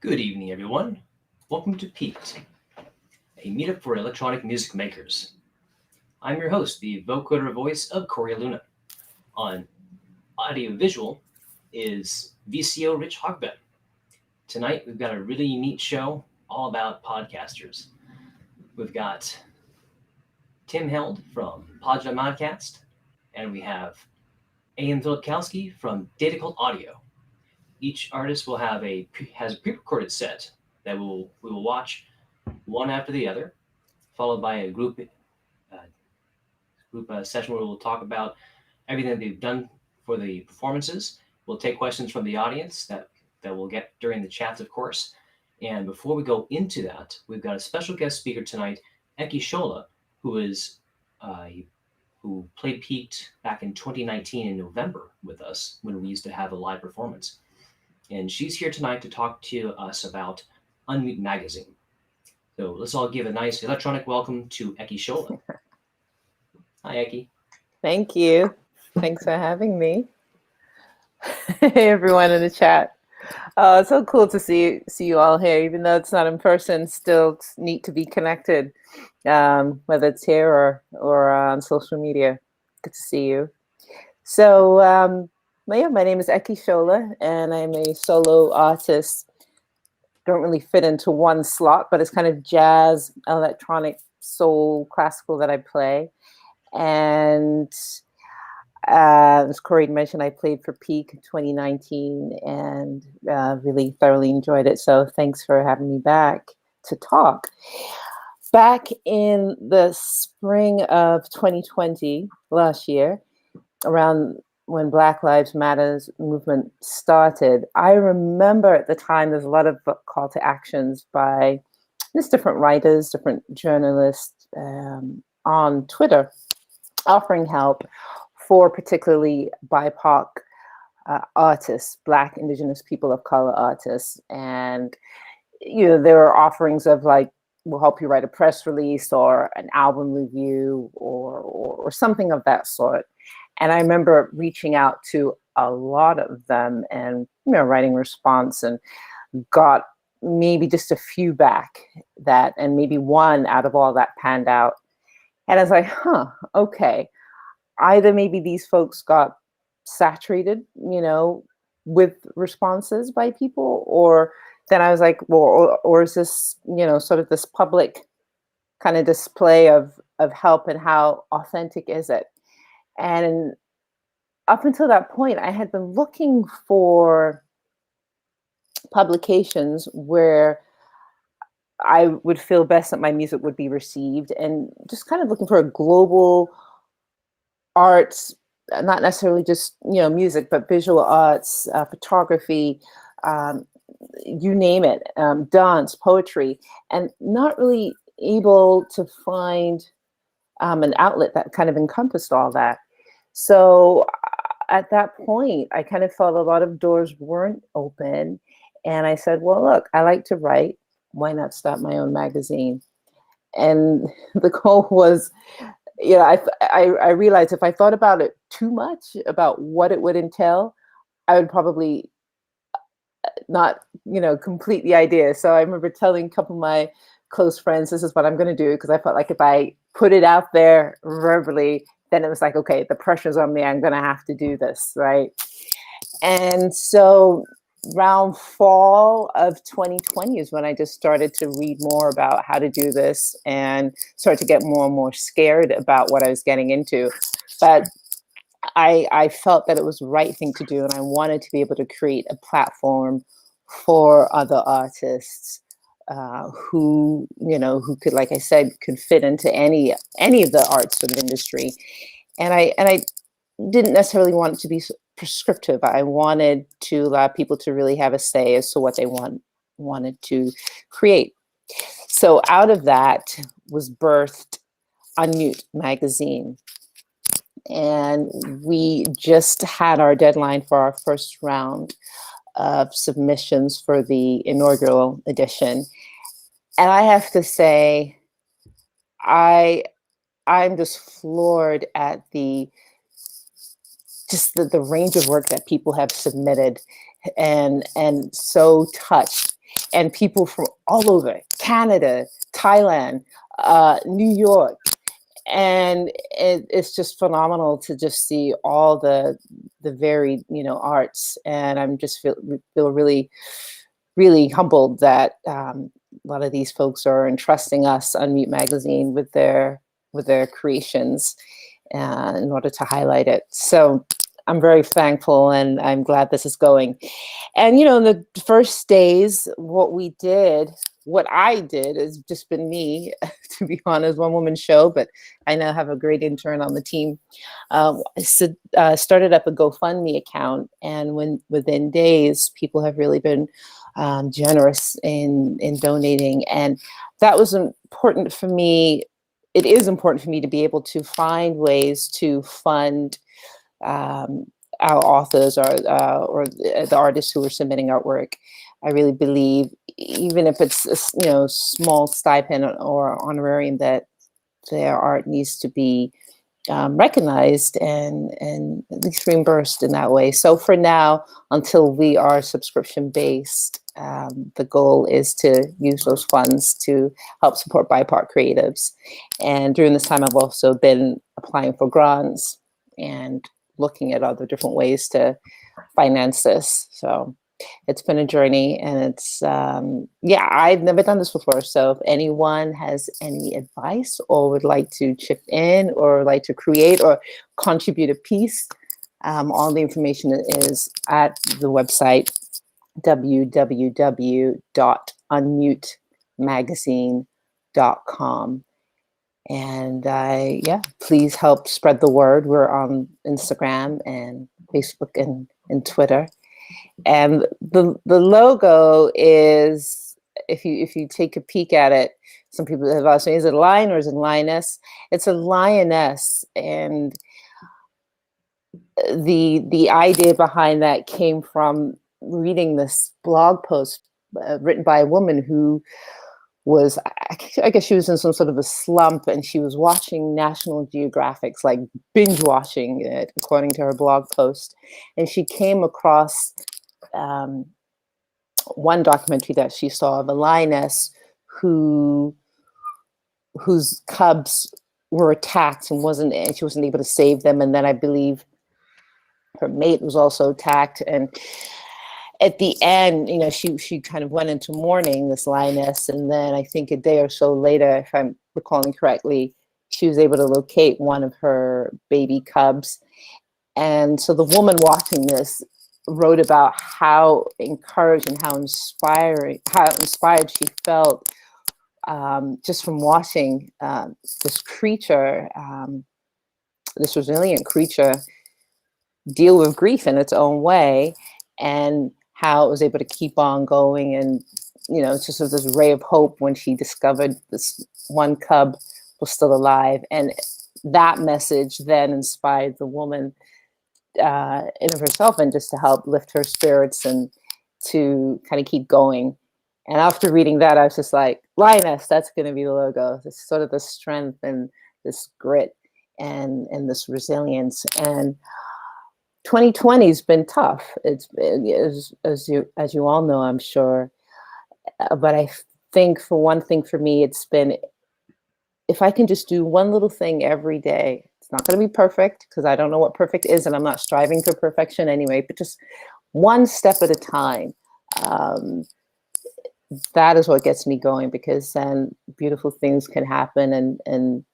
Good evening, everyone. Welcome to Piqued, a meetup for electronic music makers. I'm your host, the vocoder voice of Corey Luna. On audio-visual is VCO Rich Hogbett. Tonight, we've got a really neat show all about podcasters. We've got Tim Held from Podja Modcast, and we have Filipkowski from Data Cult Audio. Each artist will has a pre-recorded set that we will watch one after the other, followed by a group session where we'll talk about everything that they've done for the performances. We'll take questions from the audience that we'll get during the chats, of course. And before we go into that, we've got a special guest speaker tonight, Eki Shola, who played Piqued back in 2019 in November with us when we used to have a live performance. And she's here tonight to talk to us about Unmute Magazine. So let's all give a nice electronic welcome to Eki Shola. Hi, Eki. Thank you. Thanks for having me. Hey, everyone in the chat. It's so cool to see you all here, even though it's not in person. Still, it's neat to be connected, whether it's here or on social media. Good to see you. So, my name is Eki Shola, and I'm a solo artist. Don't really fit into one slot, but it's kind of jazz, electronic, soul, classical that I play. And as Corey mentioned, I played for Piqued in 2019 and really thoroughly enjoyed it. So thanks for having me back to talk. Back in the spring of 2020, last year, around when Black Lives Matters movement started, I remember at the time there's a lot of call to actions by just different writers, different journalists on Twitter offering help for particularly BIPOC artists, Black, Indigenous, people of color artists. And, there were offerings of like, we'll help you write a press release or an album review or something of that sort. And I remember reaching out to a lot of them and, writing response, and got maybe just a few back and maybe one out of all that panned out. And I was like, okay. Either maybe these folks got saturated, with responses by people, or then I was like, well, or is this, sort of this public kind of display of help, and how authentic is it? And up until that point, I had been looking for publications where I would feel best that my music would be received, and just kind of looking for a global arts, not necessarily just, music, but visual arts, photography, you name it, dance, poetry, and not really able to find an outlet that kind of encompassed all that. So at that point, I kind of felt a lot of doors weren't open. And I said, well, look, I like to write. Why not start my own magazine? And the goal was, I realized if I thought about it too much, about what it would entail, I would probably not, complete the idea. So I remember telling a couple of my close friends, this is what I'm going to do, because I felt like if I put it out there verbally, then it was like, okay, the pressure's on me. I'm going to have to do this, right? And so around fall of 2020 is when I just started to read more about how to do this and started to get more and more scared about what I was getting into. But I felt that it was the right thing to do, and I wanted to be able to create a platform for other artists who could, like I said, could fit into any of the arts sort of industry. And I didn't necessarily want it to be prescriptive. I wanted to allow people to really have a say as to what they wanted to create. So out of that was birthed Unmute magazine. And we just had our deadline for our first round of submissions for the inaugural edition. And I have to say, I'm just floored at the range of work that people have submitted, and so touched. And people from all over, Canada, Thailand, New York. And it's just phenomenal to just see all the varied, arts. And I'm just feel really, really humbled that a lot of these folks are entrusting us, Unmute Magazine, with their creations in order to highlight it. So I'm very thankful, and I'm glad this is going. And, in the first days, what I did has just been me, to be honest, one woman show, but I now have a great intern on the team. Started up a GoFundMe account, and within days, people have really been generous in donating. And that was important for me. It is important for me to be able to find ways to fund our authors or the artists who are submitting artwork. I really believe, even if it's a small stipend or honorarium, that their art needs to be recognized and at least reimbursed in that way. So for now, until we are subscription based, the goal is to use those funds to help support BIPOC creatives. And during this time, I've also been applying for grants and looking at other different ways to finance this. So it's been a journey, and it's, I've never done this before. So if anyone has any advice or would like to chip in or like to create or contribute a piece, all the information is at the website, www.unmutemagazine.com. And please help spread the word. We're on Instagram and Facebook and Twitter. And the logo is, if you take a peek at it, some people have asked me, is it a lion or is it a lioness? It's a lioness. And the idea behind that came from reading this blog post written by a woman who was, I guess she was in some sort of a slump, and she was watching National Geographic's, like binge watching it, according to her blog post. And she came across one documentary that she saw of a lioness whose cubs were attacked and she wasn't able to save them. And then I believe her mate was also attacked. And at the end, she kind of went into mourning, this lioness. And then I think a day or so later, if I'm recalling correctly, she was able to locate one of her baby cubs. And so the woman watching this wrote about how encouraged and how inspired she felt just from watching this creature, this resilient creature, deal with grief in its own way, and how it was able to keep on going. And it's just this ray of hope when she discovered this one cub was still alive. And that message then inspired the woman in of herself, and just to help lift her spirits and to kind of keep going. And after reading that, I was just like, lioness, that's going to be the logo. It's sort of the strength and this grit and this resilience. And 2020 has been tough. It's as you all know, I'm sure. But I think, for one thing, for me, it's been, if I can just do one little thing every day. It's not going to be perfect, because I don't know what perfect is, and I'm not striving for perfection anyway. But just one step at a time. That is what gets me going, because then beautiful things can happen, and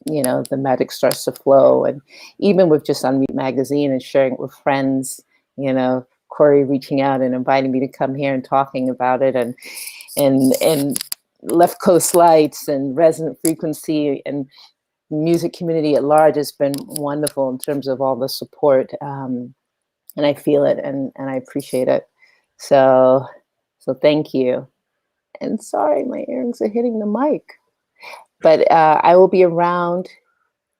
you know, the magic starts to flow. And even with just Unmute Magazine and sharing it with friends, you know, Corey reaching out and inviting me to come here and talking about it, and Left Coast Lights and Resonant Frequency and music community at large has been wonderful in terms of all the support. And I feel it, and I appreciate it. So thank you. And sorry, my earrings are hitting the mic. But I will be around.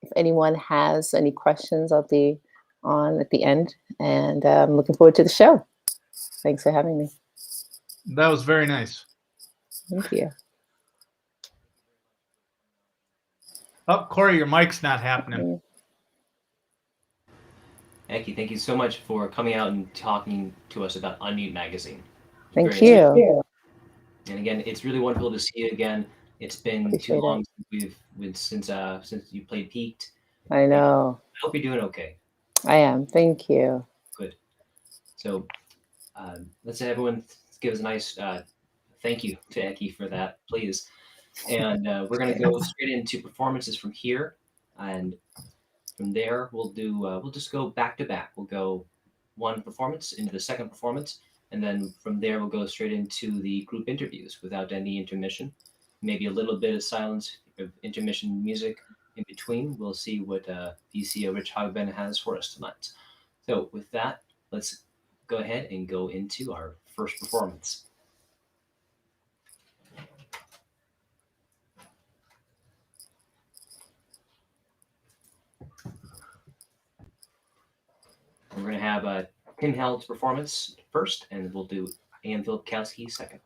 If anyone has any questions, I'll be on at the end. And I'm looking forward to the show. Thanks for having me. That was very nice. Thank you. Oh, Corey, your mic's not happening. Eki, thank you so much for coming out and talking to us about Unmute Magazine. Thank you. And again, it's really wonderful to see you again. It's been Appreciate too long since you played Piqued. I know. I hope you're doing okay. I am. Thank you. Good. So let's say everyone give us a nice thank you to Eki for that, please. And we're going to go straight into performances from here, and from there we'll just go back to back. We'll go one performance into the second performance, and then from there we'll go straight into the group interviews without any intermission. Maybe a little bit of silence of intermission music in between. We'll see what VC Rich Hogben has for us tonight. So with that, let's go ahead and go into our first performance. We're going to have Tim Hald's performance first, and we'll do Ian Filipkowski second.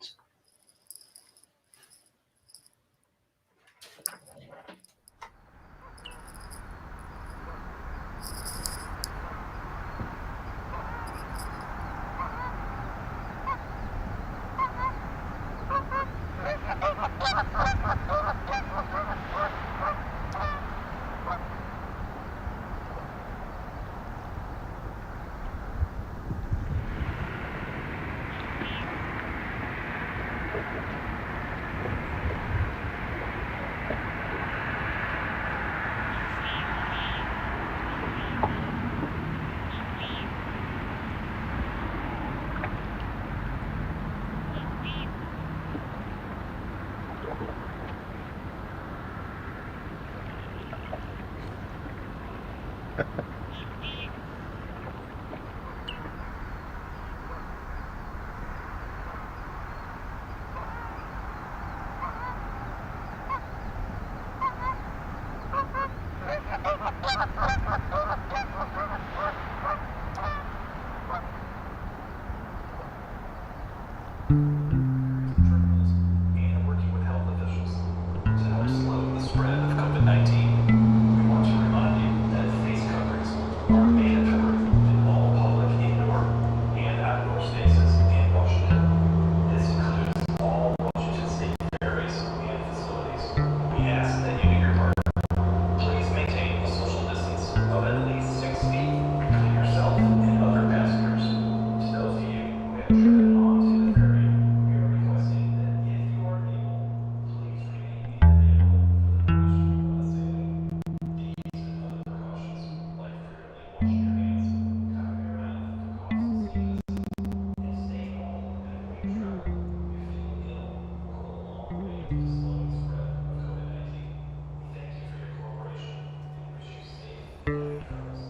And working with health officials to help slow the spread of COVID-19. We want to remind you that face coverings are mandatory in all public indoor and outdoor spaces in Washington. This includes all Washington state ferries and facilities. We ask that you do your part. Please maintain a social distance of at least 6 feet between yourself and other passengers. To those of you who have driven onto the ferry, we are requesting that if you are able, please remain in the vehicle for the duration of the sailing. These and other precautions, like frequently washing your hands, covering your mouth for coughs and sneezes, and staying home and avoiding travel if you feel ill or go a long way to slowing the spread of COVID-19. We thank you for your cooperation and wish you safe and happy travels.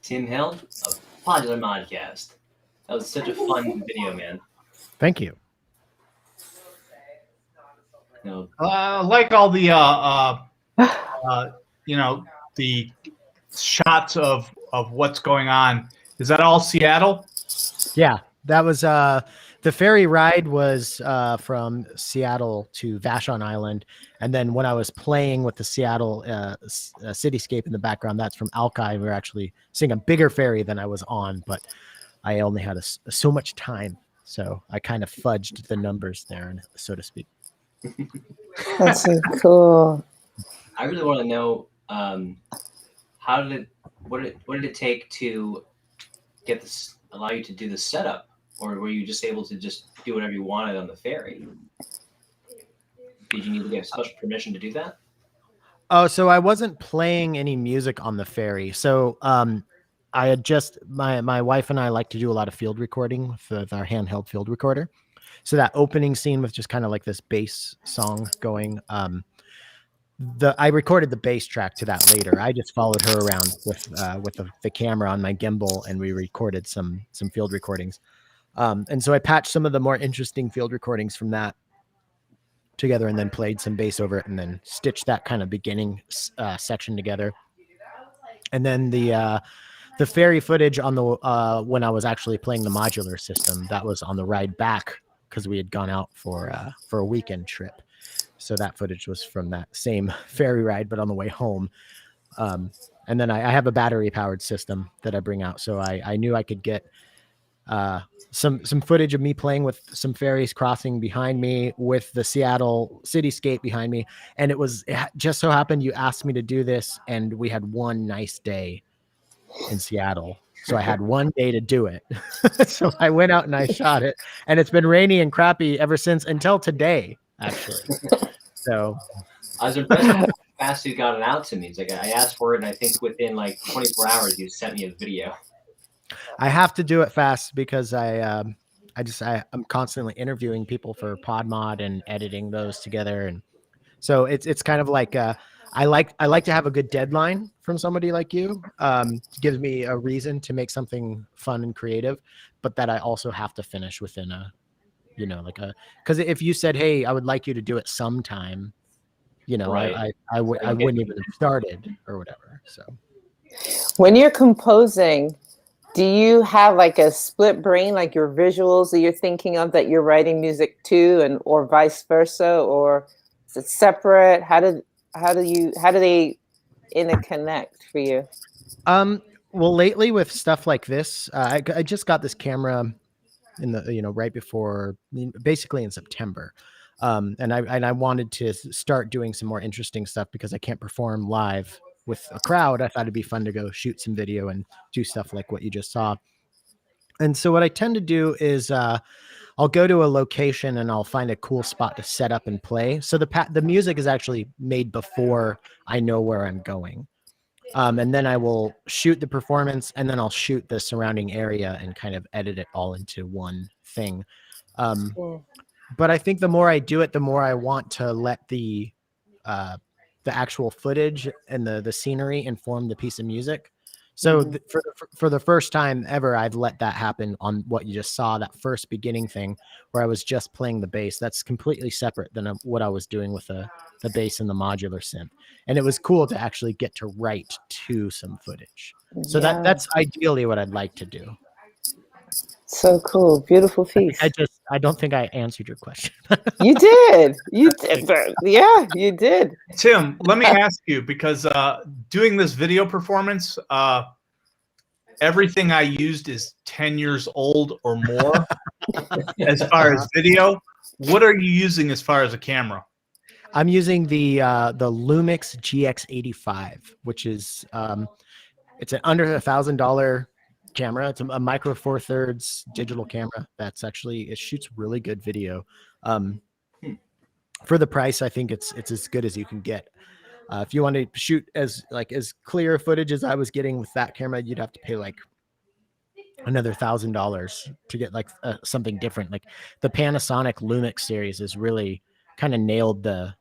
Tim Hill of Popular Modcast. That was such a fun video, man. Thank you. You know, Like all the the shots of what's going on. Is that all Seattle? Yeah, that was the ferry ride was from Seattle to Vashon Island, and then when I was playing with the Seattle cityscape in the background, that's from Alki. We were actually seeing a bigger ferry than I was on, but I only had so much time, so I kind of fudged the numbers there, so to speak. That's so cool. I really want to know what did it take to get this, allow you to do the setup, or were you just able to just do whatever you wanted on the ferry? Did you need to get special permission to do that? Oh, so I wasn't playing any music on the ferry. So I had just my wife and I like to do a lot of field recording with our handheld field recorder. So that opening scene with just kind of like this bass song going. I recorded the bass track to that later. I just followed her around with the camera on my gimbal, and we recorded some field recordings. And so I patched some of the more interesting field recordings from that together, and then played some bass over it, and then stitched that kind of beginning section together. And then the ferry footage on the when I was actually playing the modular system, that was on the ride back because we had gone out for a weekend trip. So that footage was from that same ferry ride, but on the way home. And then I have a battery powered system that I bring out. So I knew I could get some footage of me playing with some ferries crossing behind me with the Seattle cityscape behind me. And it just so happened you asked me to do this, and we had one nice day in Seattle. So I had one day to do it. So I went out and I shot it, and it's been rainy and crappy ever since, until today, actually. So I was impressed with how fast you got it out to me. It's like I asked for it, and I think within like 24 hours you sent me a video. I have to do it fast because I'm constantly interviewing people for PodMod and editing those together, and so it's kind of like I like to have a good deadline from somebody like you. It gives me a reason to make something fun and creative, but that I also have to finish within because if you said, hey, I would like you to do it sometime, Right. I wouldn't even have started or whatever. So When you're composing, do you have like a split brain, like your visuals that you're thinking of that you're writing music to, or vice versa, or is it separate? How do they interconnect for you? Well, lately with stuff like this, I just got this camera in the right before, basically in September, and I wanted to start doing some more interesting stuff because I can't perform live with a crowd. I thought it'd be fun to go shoot some video and do stuff like what you just saw. And so what I tend to do is I'll go to a location and I'll find a cool spot to set up and play. So the music is actually made before I know where I'm going. And then I will shoot the performance, and then I'll shoot the surrounding area and kind of edit it all into one thing. But I think the more I do it, the more I want to let the actual footage and the scenery inform the piece of music. So for the first time ever, I've let that happen on what you just saw, that first beginning thing where I was just playing the bass. That's completely separate than what I was doing with the bass and the modular synth. And it was cool to actually get to write to some footage. So that's ideally what I'd like to do. So cool. Beautiful piece. I don't think I answered your question. You did. You did. Yeah, you did. Tim, let me ask you, because doing this video performance, everything I used is 10 years old or more as far as video. What are you using as far as a camera? I'm using the Lumix GX85, which is it's an under $1,000 camera. It's a micro four thirds digital camera. It shoots really good video. For the price, I think it's as good as you can get. If you want to shoot as clear footage as I was getting with that camera, you'd have to pay like another $1,000 to get like something different. Like the Panasonic Lumix series is really kind of nailed the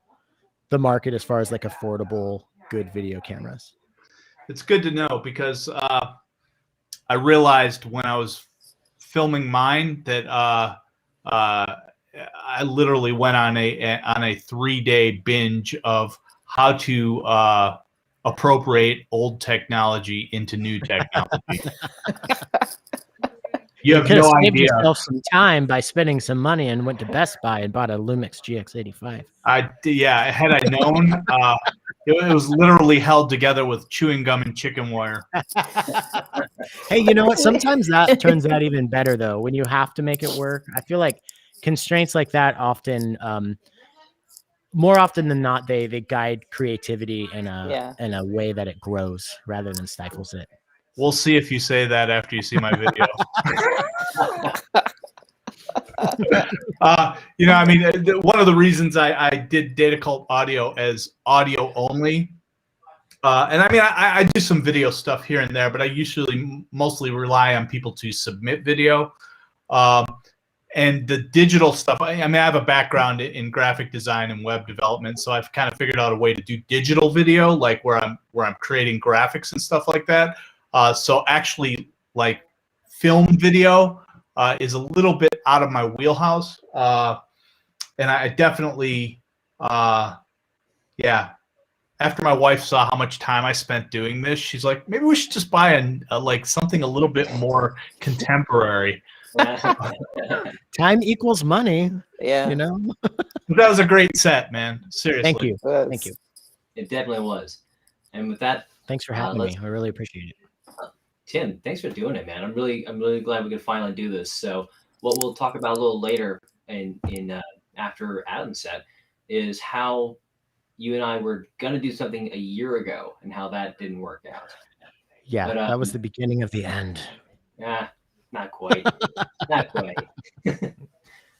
market as far as like affordable, good video cameras. It's good to know, because I realized when I was filming mine that I literally went on a 3-day binge of how to appropriate old technology into new technology. You have could have no saved idea. yourself some time by spending some money and went to Best Buy and bought a Lumix GX85. Had I known, it was literally held together with chewing gum and chicken wire. Hey, you know what? Sometimes that turns out even better, though, when you have to make it work. I feel like constraints like that often, more often than not, they guide creativity in a way that it grows rather than stifles it. We'll see if you say that after you see my video. One of the reasons I did Data Cult Audio as audio only, and I do some video stuff here and there, but I usually mostly rely on people to submit video. And the digital stuff, I have a background in graphic design and web development, so I've kind of figured out a way to do digital video, like where I'm creating graphics and stuff like that. So actually, like film video is a little bit out of my wheelhouse, and I definitely, after my wife saw how much time I spent doing this, she's like, maybe we should just buy like something a little bit more contemporary. Time equals money. Yeah. You know. That was a great set, man. Seriously. Thank you. Was. Thank you. It definitely was. And with that, Thanks for having me. I really appreciate it. Tim, thanks for doing it, man. I'm really glad we could finally do this. So what we'll talk about a little later in after Adam's set is how you and I were gonna do something a year ago and how that didn't work out. Yeah, But, that was the beginning of the end. Not quite. Not quite.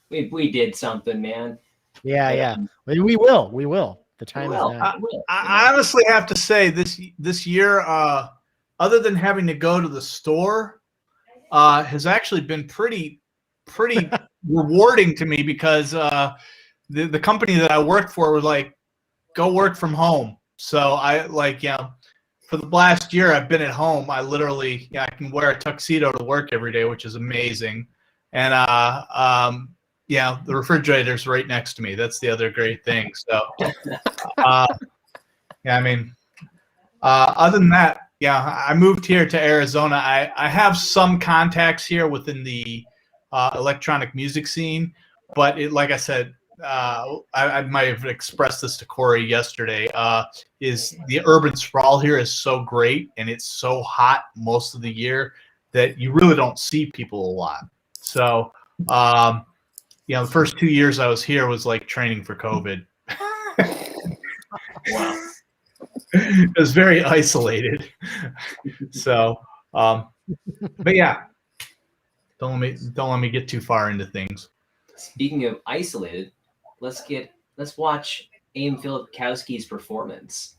we did something, man. Yeah. We will. The time is now. I honestly have to say this year, other than having to go to the store, has actually been pretty rewarding to me because the company that I worked for was like, go work from home. So I for the last year I've been at home. I literally I can wear a tuxedo to work every day, which is amazing. And the refrigerator's right next to me. That's the other great thing. So other than that, I moved here to Arizona. I have some contacts here within the electronic music scene, but like I said, I might have expressed this to Corey yesterday, is the urban sprawl here is so great and it's so hot most of the year that you really don't see people a lot. So, the first 2 years I was here was like training for COVID. Wow. It was very isolated. So, but yeah, don't let me get too far into things. Speaking of isolated, let's watch Aim Filipkowski's performance.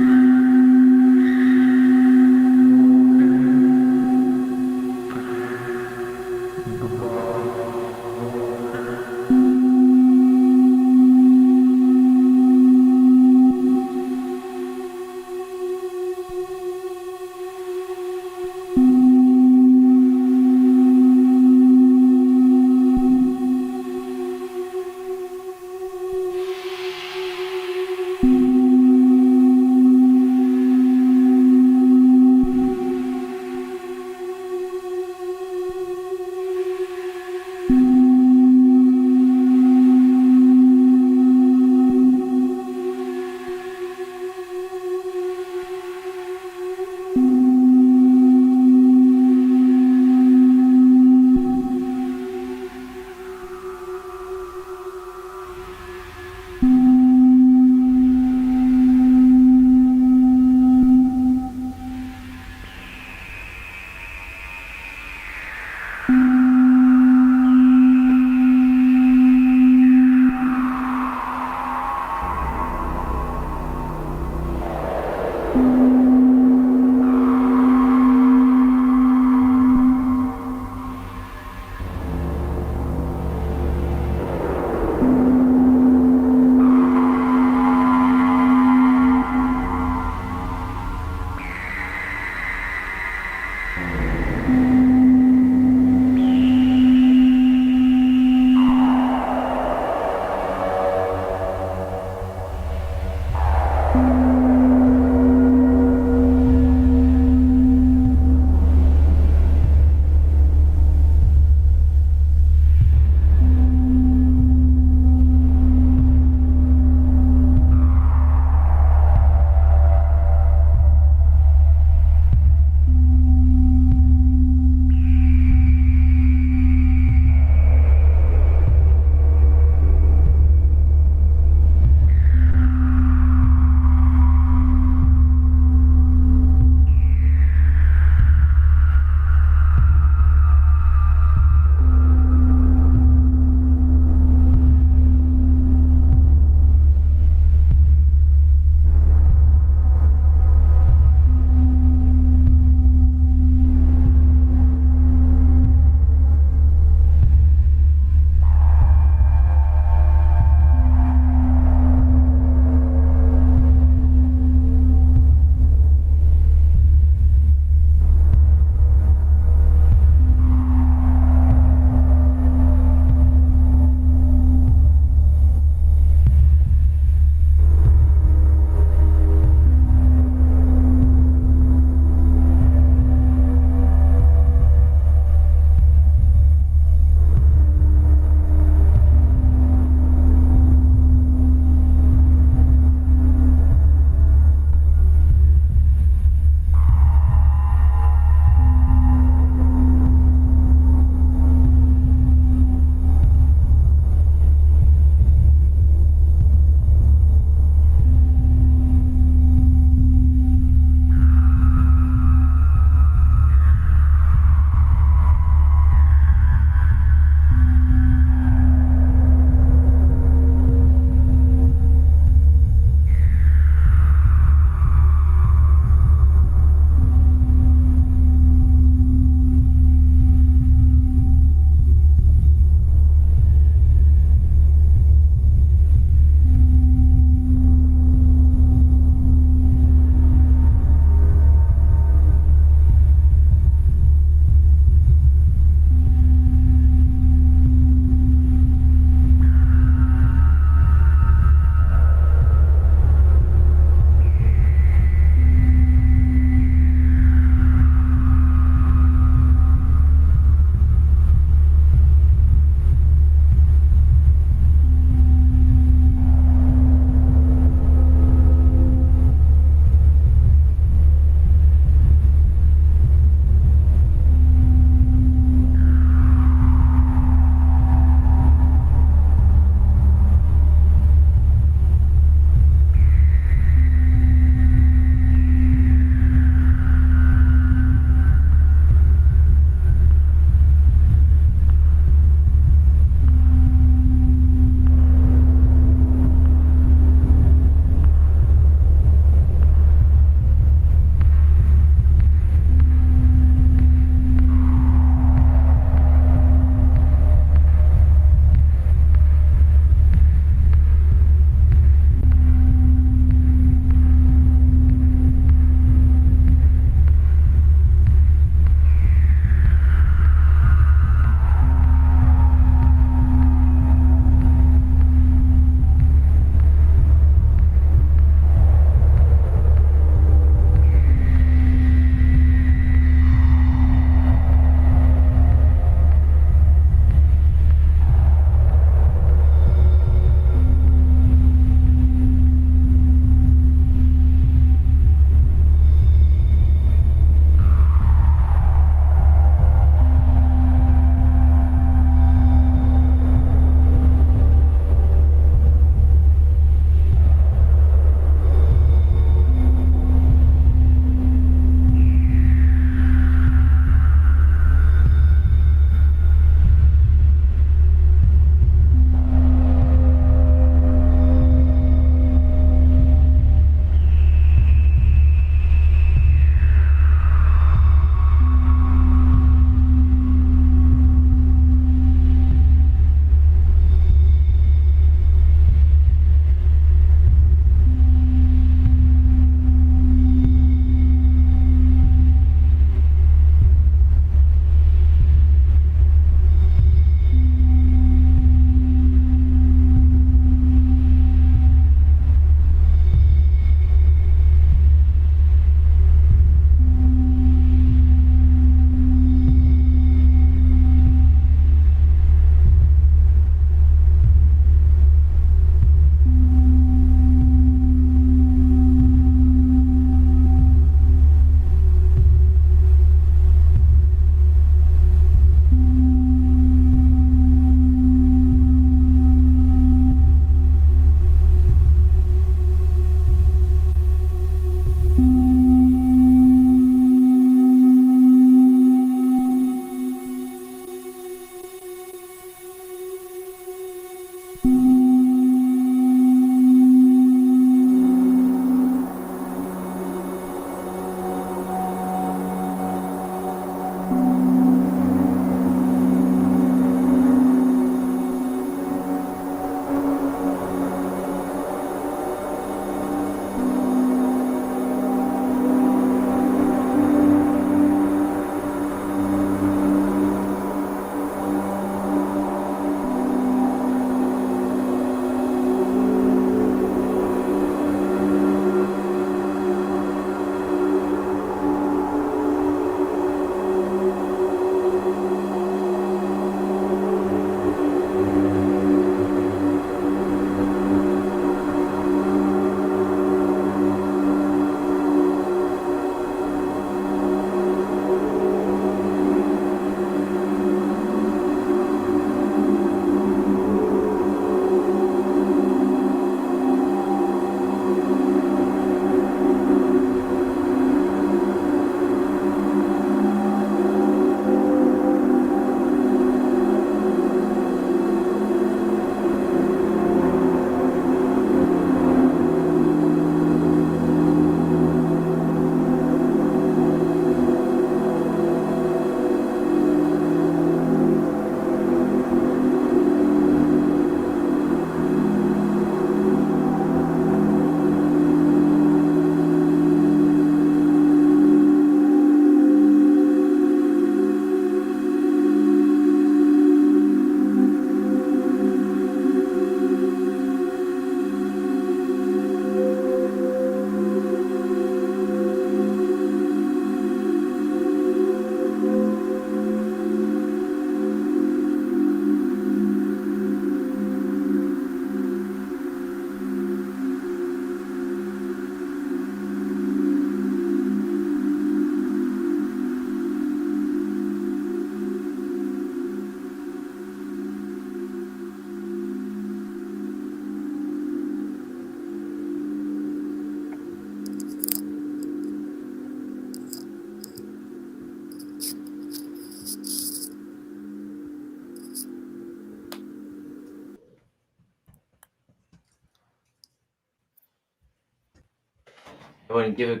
want to give a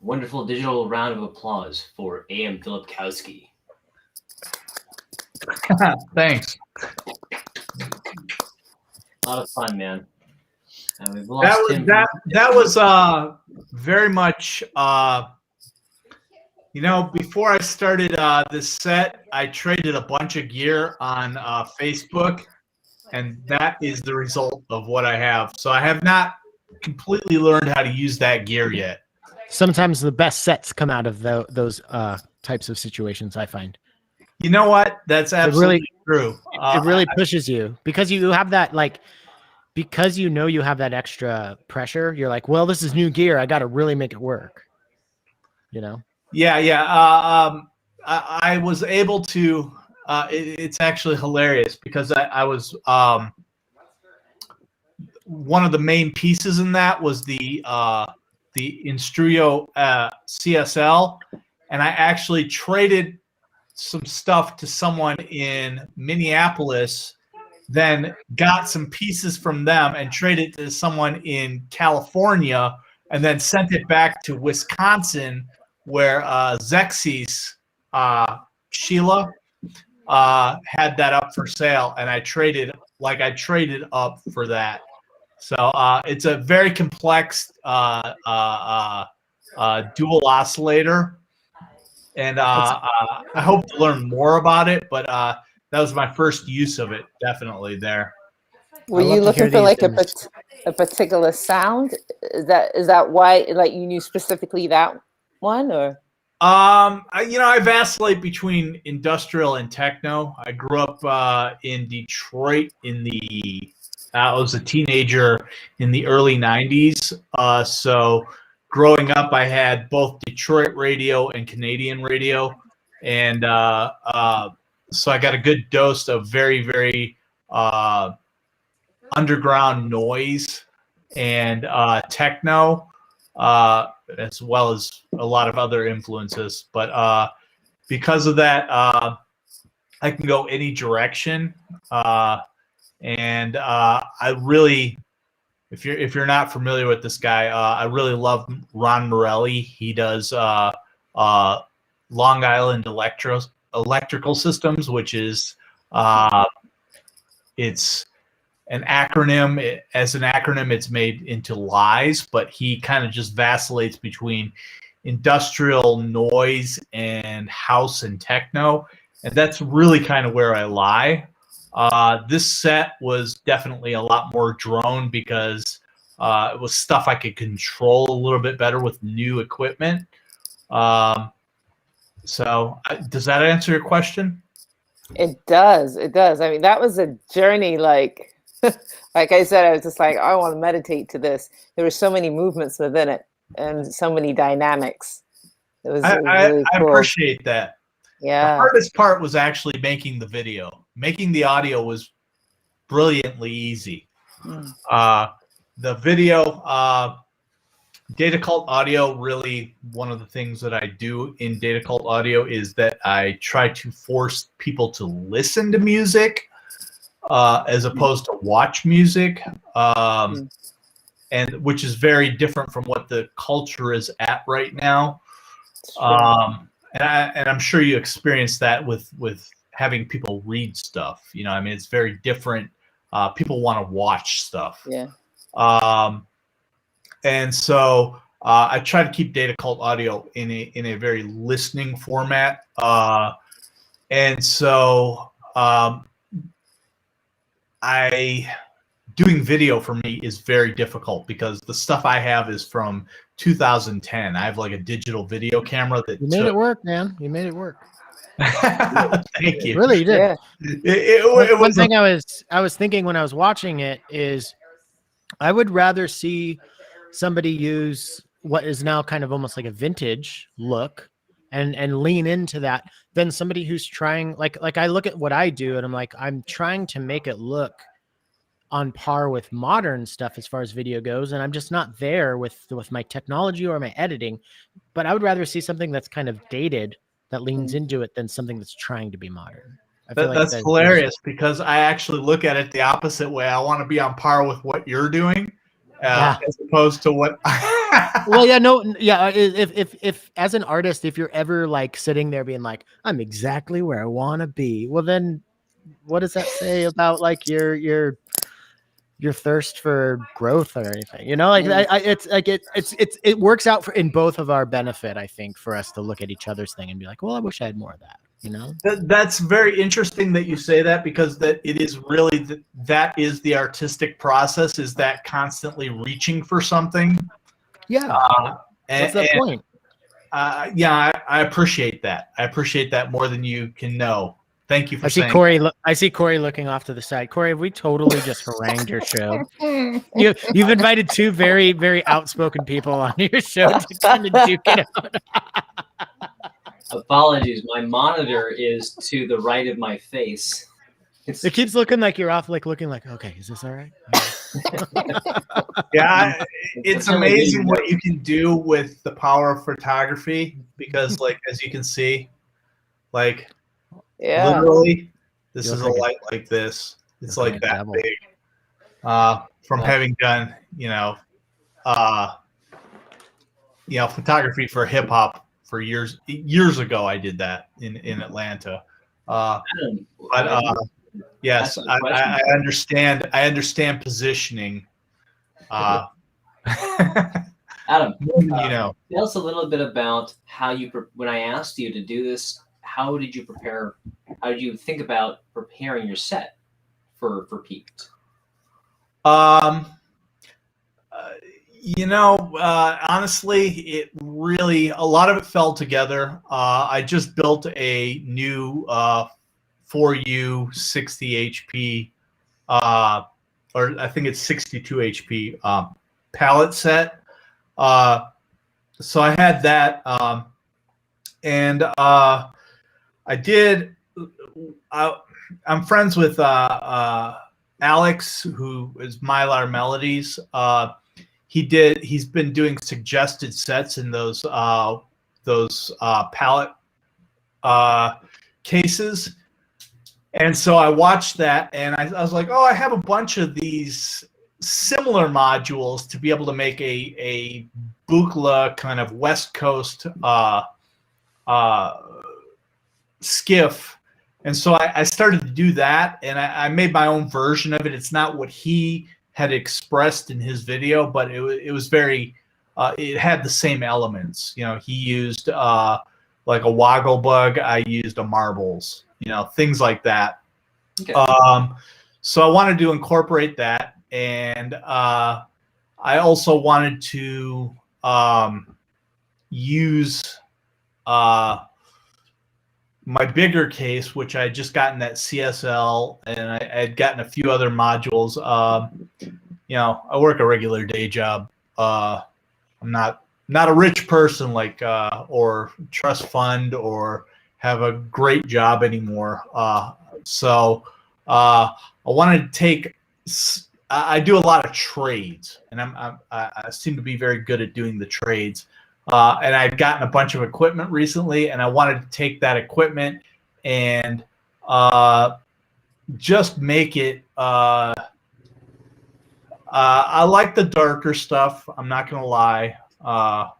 wonderful digital round of applause for A.M. Filipkowski. Thanks. A lot of fun, man. We've lost him. That was very much before I started this set, I traded a bunch of gear on Facebook, and that is the result of what I have. So I have not completely learned how to use that gear yet. Sometimes the best sets come out of those types of situations, I find. You know what? That's absolutely true. It really pushes you because you have that, like, because you know you have that extra pressure. You're like, well, this is new gear. I got to really make it work. You know? Yeah. I was able to. It's actually hilarious because I was one of the main pieces in that was the Instruyo CSL, and I actually traded some stuff to someone in Minneapolis, then got some pieces from them and traded to someone in California, and then sent it back to Wisconsin, where Zexis Sheila had that up for sale, and I traded up for that. So it's a very complex dual oscillator, and I hope to learn more about it. But that was my first use of it, definitely there. Were you looking for like a particular sound? Is that why, like, you knew specifically that one, or? I vacillate between industrial and techno. I grew up in Detroit I was a teenager in the early 90s. So growing up, I had both Detroit radio and Canadian radio. And so I got a good dose of very, very underground noise and techno, as well as a lot of other influences. But because of that, I can go any direction. And I really, if you're not familiar with this guy, I really love Ron Morelli. He does Long Island Electrical Systems, which is it's an acronym. As an acronym, it's made into lies, but he kind of just vacillates between industrial noise and house and techno, and that's really kind of where I lie. This set was definitely a lot more drone because it was stuff I could control a little bit better with new equipment. So does that answer your question? It does. It does. I mean, that was a journey. Like, like I said, I was just like, I want to meditate to this. There were so many movements within it and so many dynamics. It was really cool. I appreciate that. Yeah. The hardest part was actually making the video. Making the audio was brilliantly easy. The video, Data Cult Audio, really one of the things that I do in Data Cult Audio is that I try to force people to listen to music as opposed to watch music, and which is very different from what the culture is at right now. And I'm sure you experienced that with having people read stuff. You know, I mean, it's very different. People want to watch stuff. Yeah. And so I try to keep Data Cult Audio in a very listening format. And so doing video for me is very difficult because the stuff I have is from 2010. I have like a digital video camera that you made it work, man. You made it work. Thank you. Really, you did. Yeah. One thing I was thinking when I was watching it is I would rather see somebody use what is now kind of almost like a vintage look and lean into that than somebody who's trying, like I look at what I do and I'm like, I'm trying to make it look on par with modern stuff as far as video goes, and I'm just not there with my technology or my editing. But I would rather see something that's kind of dated that leans into it than something that's trying to be modern. That's hilarious because I actually look at it the opposite way. I want to be on par with what you're doing. as opposed to what. Well, yeah, no, yeah. If as an artist, if you're ever like sitting there being like, I'm exactly where I want to be, well, then what does that say about like your thirst for growth or anything? You know, like it's like it works out for in both of our benefit. I think for us to look at each other's thing and be like, well, I wish I had more of that. You know, That's very interesting that you say that, because that it is really that is the artistic process, is that constantly reaching for something. yeah. What's the point? Yeah, I appreciate that. I appreciate that more than you can know. Thank you for I see saying Corey. I see Corey looking off to the side. Corey, have we totally just harangued your show? You've invited two very, very outspoken people on your show to kind of duke it out. Apologies, my monitor is to the right of my face. It keeps looking like you're off, like looking like, okay, is this all right? Yeah, it's amazing what you can do with the power of photography, because like, as you can see, like literally this is a light like this. It's like that big. From having done, photography for hip hop for years ago, I did that in Atlanta. Yes, I understand. I understand positioning. Adam, tell us a little bit about how you, when I asked you to do this, how did you prepare? How did you think about preparing your set for Piqued? Honestly, it really, a lot of it fell together. I just built a new 4U 60 HP, or I think it's 62 HP palette set. So I had that, and I did. I'm friends with Alex, who is Mylar Melodies. He's been doing suggested sets in those palette cases. And so I watched that, and I was like, oh, I have a bunch of these similar modules to be able to make a Buchla kind of West Coast skiff. And so I started to do that, and I made my own version of it. It's not what he had expressed in his video, but it was very, it had the same elements. He used like a woggle bug. I used a marbles, things like that. Okay. So I wanted to incorporate that, and I also wanted to use my bigger case, which I had just gotten that CSL, and I had gotten a few other modules. I work a regular day job. I'm not a rich person like or trust fund or have a great job anymore. So I wanted to take. I do a lot of trades, and I seem to be very good at doing the trades. And I'd gotten a bunch of equipment recently, and I wanted to take that equipment and just make it. I like the darker stuff. I'm not gonna lie. I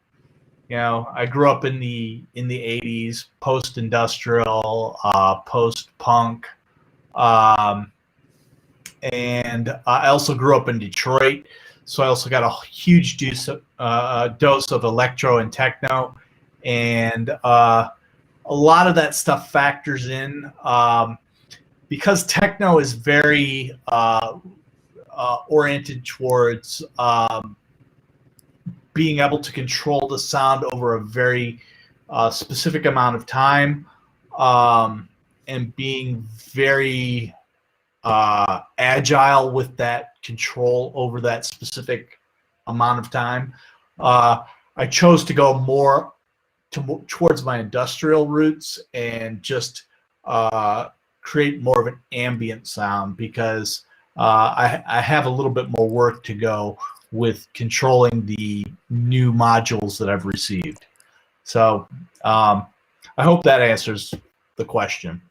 grew up in the 80s, post-industrial, post-punk, and I also grew up in Detroit. So I also got a huge dose of electro and techno, and a lot of that stuff factors in because techno is very oriented towards being able to control the sound over a very specific amount of time, and being very agile with that control over that specific amount of time. I chose to go more towards my industrial roots and just create more of an ambient sound, because I have a little bit more work to go with controlling the new modules that I've received. So I hope that answers the question.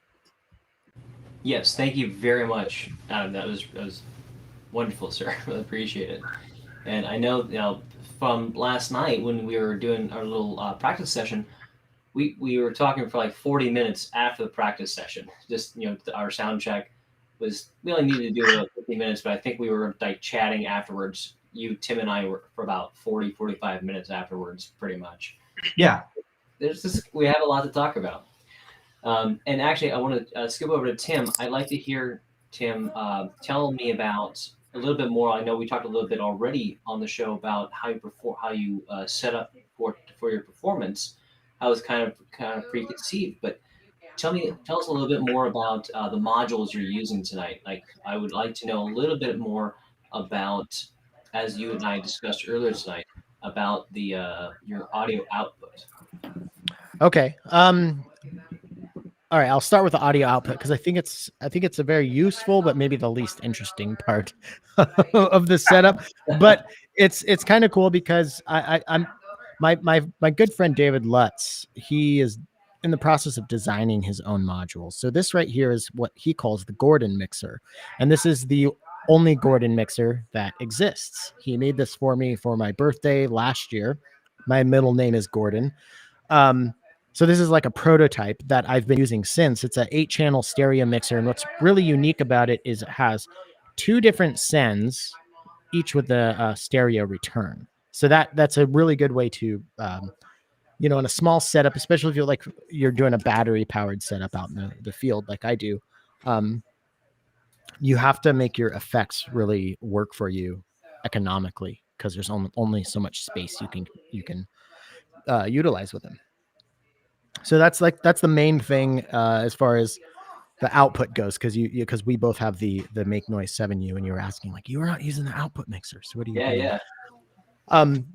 Yes, thank you very much, Adam. That was wonderful, sir. Really appreciate it. And I know, from last night when we were doing our little practice session, we were talking for like 40 minutes after the practice session. Just, our sound check was, we only needed to do about 50 minutes, but I think we were like chatting afterwards. You, Tim, and I were for about 45 minutes afterwards, pretty much. Yeah. We have a lot to talk about. And actually, I want to skip over to Tim. I'd like to hear Tim tell me about a little bit more. I know we talked a little bit already on the show about how you perform, how you set up for your performance. How it's kind of preconceived, but tell us a little bit more about the modules you're using tonight. Like, I would like to know a little bit more about, as you and I discussed earlier tonight, about the your audio output. Okay. All right, I'll start with the audio output because I think it's a very useful but maybe the least interesting part of the setup. But it's kind of cool because I'm my good friend David Lutz. He is in the process of designing his own modules. So this right here is what he calls the Gordon mixer, and this is the only Gordon mixer that exists. He made this for me for my birthday last year. My middle name is Gordon. So this is like a prototype that I've been using since. It's an 8-channel stereo mixer. And what's really unique about it is it has 2 different sends, each with a stereo return. So that's a really good way to, in a small setup, especially if you're doing a battery powered setup out in the field like I do, you have to make your effects really work for you economically because there's only so much space you can utilize with them. So that's the main thing as far as the output goes, because we both have the Make Noise 7U, and you were asking like, you were not using the output mixer, so what are you doing?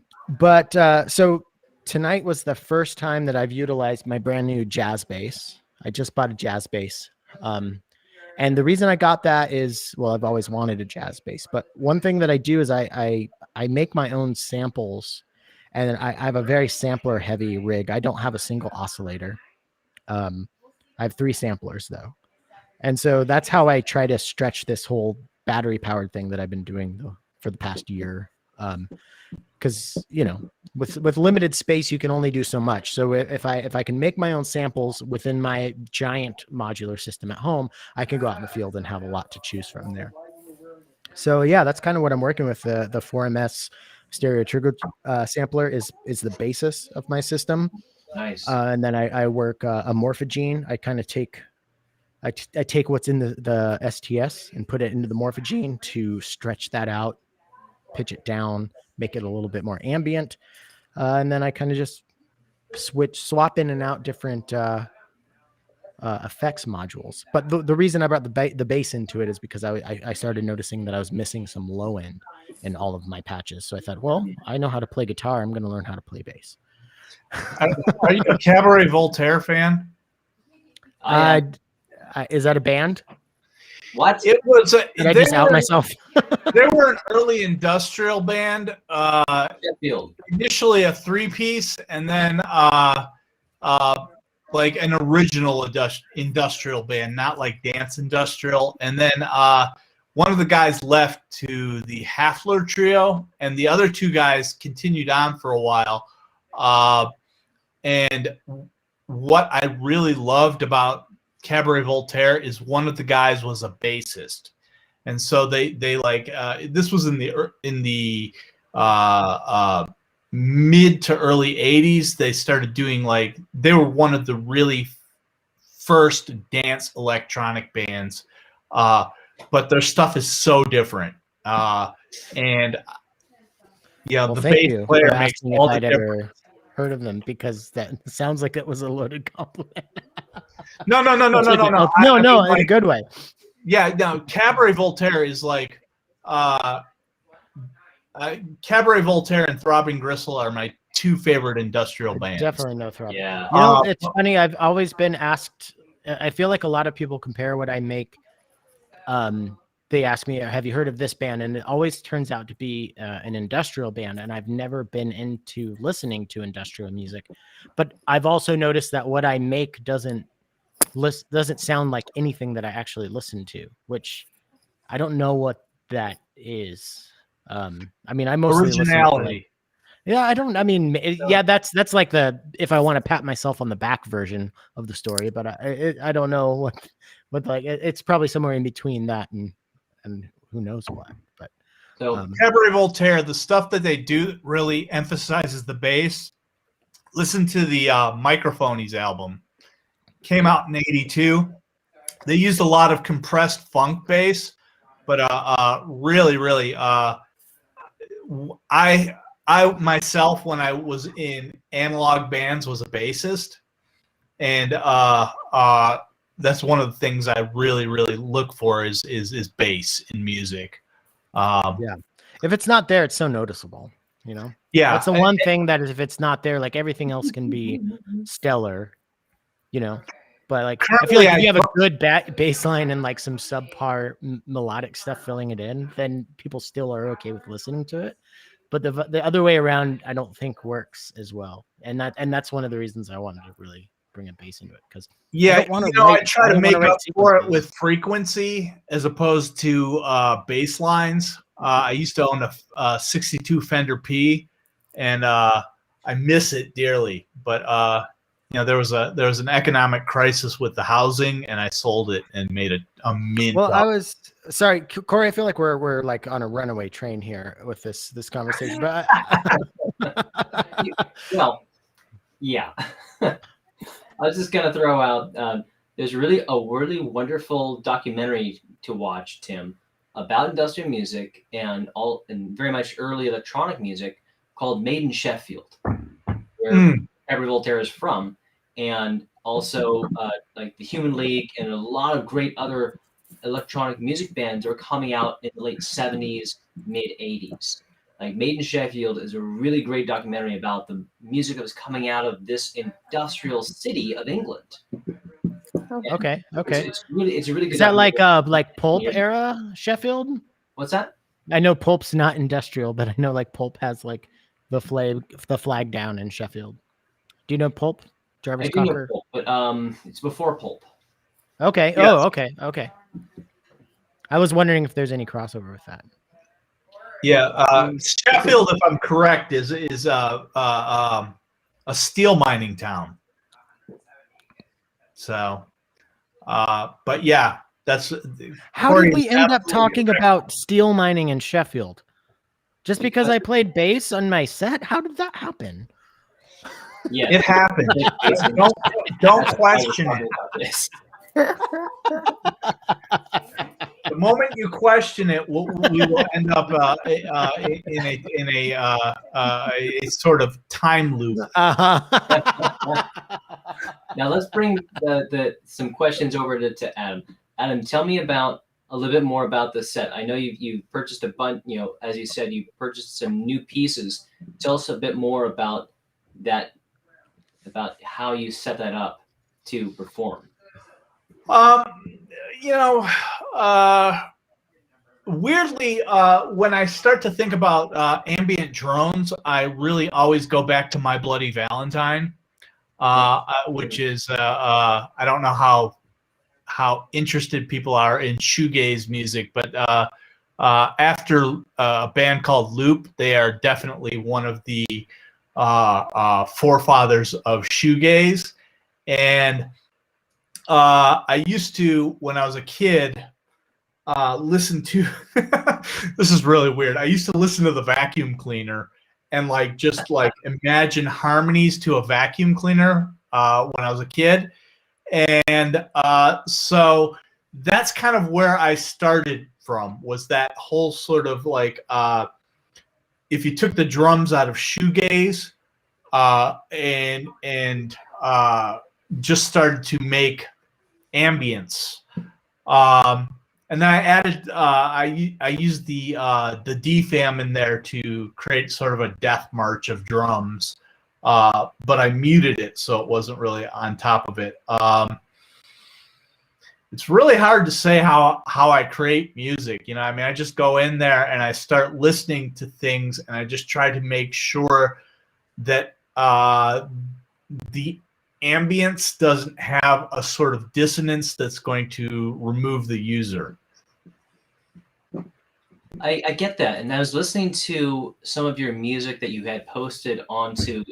But so tonight was the first time that I've utilized my brand new jazz bass. I just bought a jazz bass, and the reason I got that is, well, I've always wanted a jazz bass, but one thing that I do is I make my own samples. And I have a very sampler heavy rig. I don't have a single oscillator. I have 3 samplers though. And so that's how I try to stretch this whole battery powered thing that I've been doing for the past year. Cause with limited space, you can only do so much. So if I can make my own samples within my giant modular system at home, I can go out in the field and have a lot to choose from there. So yeah, that's kind of what I'm working with. The 4MS stereo trigger sampler is the basis of my system. Nice. And then I work a morphogene. I kind of take what's in the STS and put it into the morphogene to stretch that out, pitch it down, make it a little bit more ambient. And then I kind of just swap in and out different effects modules. But the reason I brought the bass into it is because I started noticing that I was missing some low end in all of my patches. So I thought, well, I know how to play guitar. I'm going to learn how to play bass. Are you a Cabaret Voltaire fan? Is that a band? What? It was. Did I just out myself? They were an early industrial band. Sheffield. Initially a 3-piece, and then like an original industrial band, not like dance industrial. And then one of the guys left to the Hafler trio, and the other 2 guys continued on for a while. And what I really loved about Cabaret Voltaire is one of the guys was a bassist, and so they like this was in the mid to early 80s. They started doing they were one of the really first dance electronic bands, but their stuff is so different. And yeah, well, the thank bass you player for makes asking all if the I'd difference. ever heard of them, because that sounds like it was a loaded compliment. No, No, in a good way. Yeah, no, Cabaret Voltaire is like Cabaret Voltaire and Throbbing Gristle are my 2 favorite industrial bands. Definitely no throb. Yeah. It's funny. I've always been asked. I feel like a lot of people compare what I make. They ask me, "Have you heard of this band?" And it always turns out to be an industrial band. And I've never been into listening to industrial music, but I've also noticed that what I make doesn't sound like anything that I actually listen to, which I don't know what that is. I mean, I mostly listen to, Originality. yeah, I don't. I mean, yeah, that's like the if I want to pat myself on the back version of the story, but I don't know what like it's probably somewhere in between that and who knows what. But So Cabaret Voltaire, the stuff that they do really emphasizes the bass. Listen to the Microphonies album. Came out in '82. They used a lot of compressed funk bass, but really, I myself, when I was in analog bands, was a bassist, and that's one of the things I really look for is bass in music. yeah, if it's not there, it's so noticeable. You know, Yeah, that's the one thing that is if it's not there, like everything else can be stellar. You know, but like I feel Currently, like if you have a good bass line and like some subpar melodic stuff filling it in, then people still are okay with listening to it. But the other way around, I don't think works as well, and that's one of the reasons I wanted to really bring a bass into it because yeah, I try to make up for it sequences with frequency as opposed to bass lines. I used to own a 62 Fender P, and I miss it dearly. But there was an economic crisis with the housing, and I sold it and made a mint. Well, I was sorry, Corey. I feel like we're like on a runaway train here with this conversation, but well, yeah. I was just gonna throw out. There's really a really wonderful documentary to watch, Tim, about industrial music and very much early electronic music called Made in Sheffield, where Cabaret Voltaire is from, and also like the Human League and a lot of great other electronic music bands are coming out in the late 70s, mid 80s. Like Made in Sheffield is a really great documentary about the music that was coming out of this industrial city of England. Okay. It's a really good. Is that like Pulp era Sheffield? What's that? I know Pulp's not industrial, but I know like Pulp has like the flag down in Sheffield. Do you know Pulp? Jarvis I do know Cocker? Pulp, but it's before Pulp. Okay. Yes. Oh, okay. I was wondering if there's any crossover with that. Yeah, Sheffield, if I'm correct, is a steel mining town. So, but yeah, that's how did we end up talking about steel mining in Sheffield? Just because I played bass on my set? How did that happen? Yeah, it happened. don't question it. The moment you question it, we will end up in a sort of time loop. Now let's bring some questions over to Adam. Adam, tell me about a little bit more about the set. I know you purchased a bunch. As you said, you purchased some new pieces. Tell us a bit more about that, about how you set that up to perform. Weirdly, when I start to think about ambient drones, I really always go back to My Bloody Valentine, which is I don't know how interested people are in shoegaze music, but after a band called Loop, they are definitely one of the forefathers of shoegaze. And I used to, when I was a kid, listen to this is really weird. I used to listen to the vacuum cleaner and just imagine harmonies to a vacuum cleaner when I was a kid. And so that's kind of where I started from, was that whole sort of if you took the drums out of shoegaze and just started to make ambience. And then I added, I used the DFAM in there to create sort of a death march of drums, but I muted it so it wasn't really on top of it. It's really hard to say how I create music. I just go in there and I start listening to things, and I just try to make sure that the ambience doesn't have a sort of dissonance that's going to remove the user. I get that, and I was listening to some of your music that you had posted onto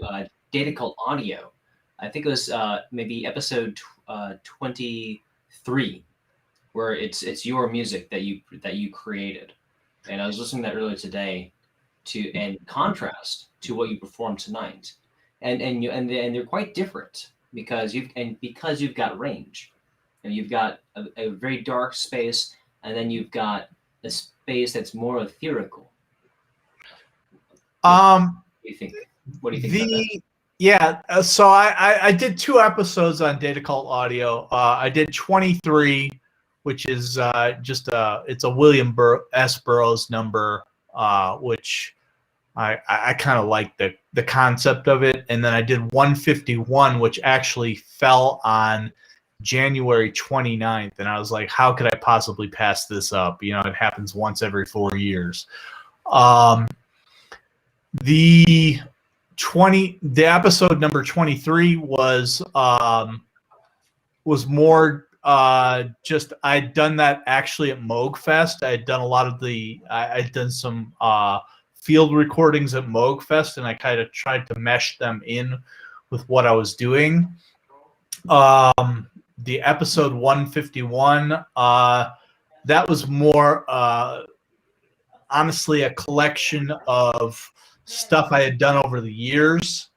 Data Cult Audio. I think it was maybe episode 23, where it's your music that you created, and I was listening to that earlier today, to and contrast to what you performed tonight, and they're quite different because you've got range, and you've got a very dark space, and then you've got a space that's more ethereal. Um, What do you think? What do you think about that? Yeah, so I did 2 episodes on Data Cult Audio. I did 23, which is it's a William S. Burroughs number, which I kind of like the concept of it. And then I did 151, which actually fell on January 29th. And I was like, how could I possibly pass this up? You know, it happens once every 4 years. The episode number 23 was more just I'd done that actually at Moog Fest. I'd done a lot of I'd done some field recordings at Moog Fest, and I kind of tried to mesh them in with what I was doing. The episode 151, that was more honestly a collection of stuff I had done over the years.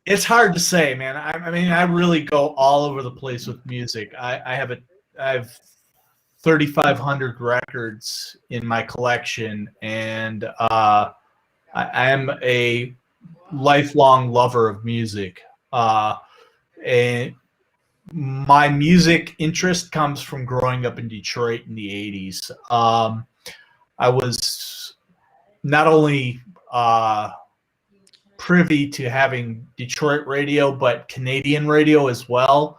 It's hard to say, man. I mean, I really go all over the place with music. I have 3,500 records in my collection, and I am a lifelong lover of music. And my music interest comes from growing up in Detroit in the 80s. I was not only privy to having Detroit radio, but Canadian radio as well.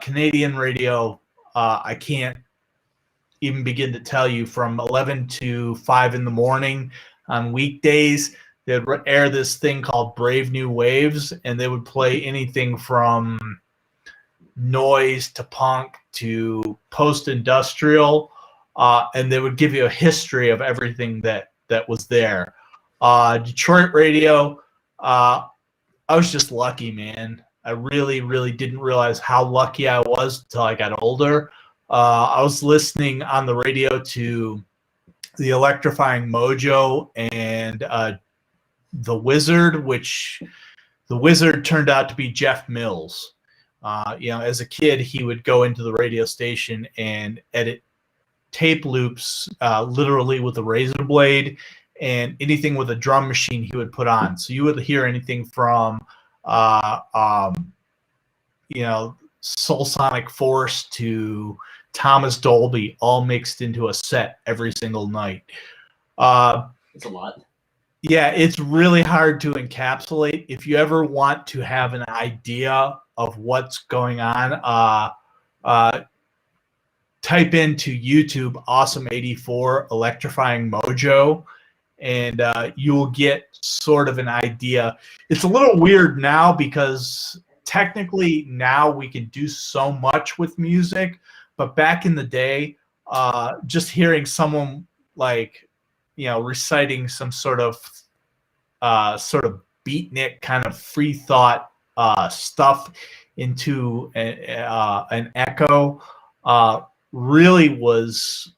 Canadian radio, I can't even begin to tell you, from 11 to 5 in the morning on weekdays, they'd air this thing called Brave New Waves, and they would play anything from noise to punk to post-industrial, and they would give you a history of everything that was there. Detroit radio, I was just lucky, man. I really, really didn't realize how lucky I was until I got older. I was listening on the radio to the Electrifying Mojo and the Wizard, which the Wizard turned out to be Jeff Mills. As a kid, he would go into the radio station and edit tape loops, literally with a razor blade, and anything with a drum machine he would put on. So you would hear anything from, Soul Sonic Force to Thomas Dolby, all mixed into a set every single night. It's a lot. Yeah, it's really hard to encapsulate. If you ever want to have an idea of what's going on, type into YouTube Awesome 84 Electrifying Mojo, and you will get sort of an idea. It's a little weird now because technically now we can do so much with music, but back in the day, just hearing someone reciting some sort of beatnik kind of free thought stuff into an echo really was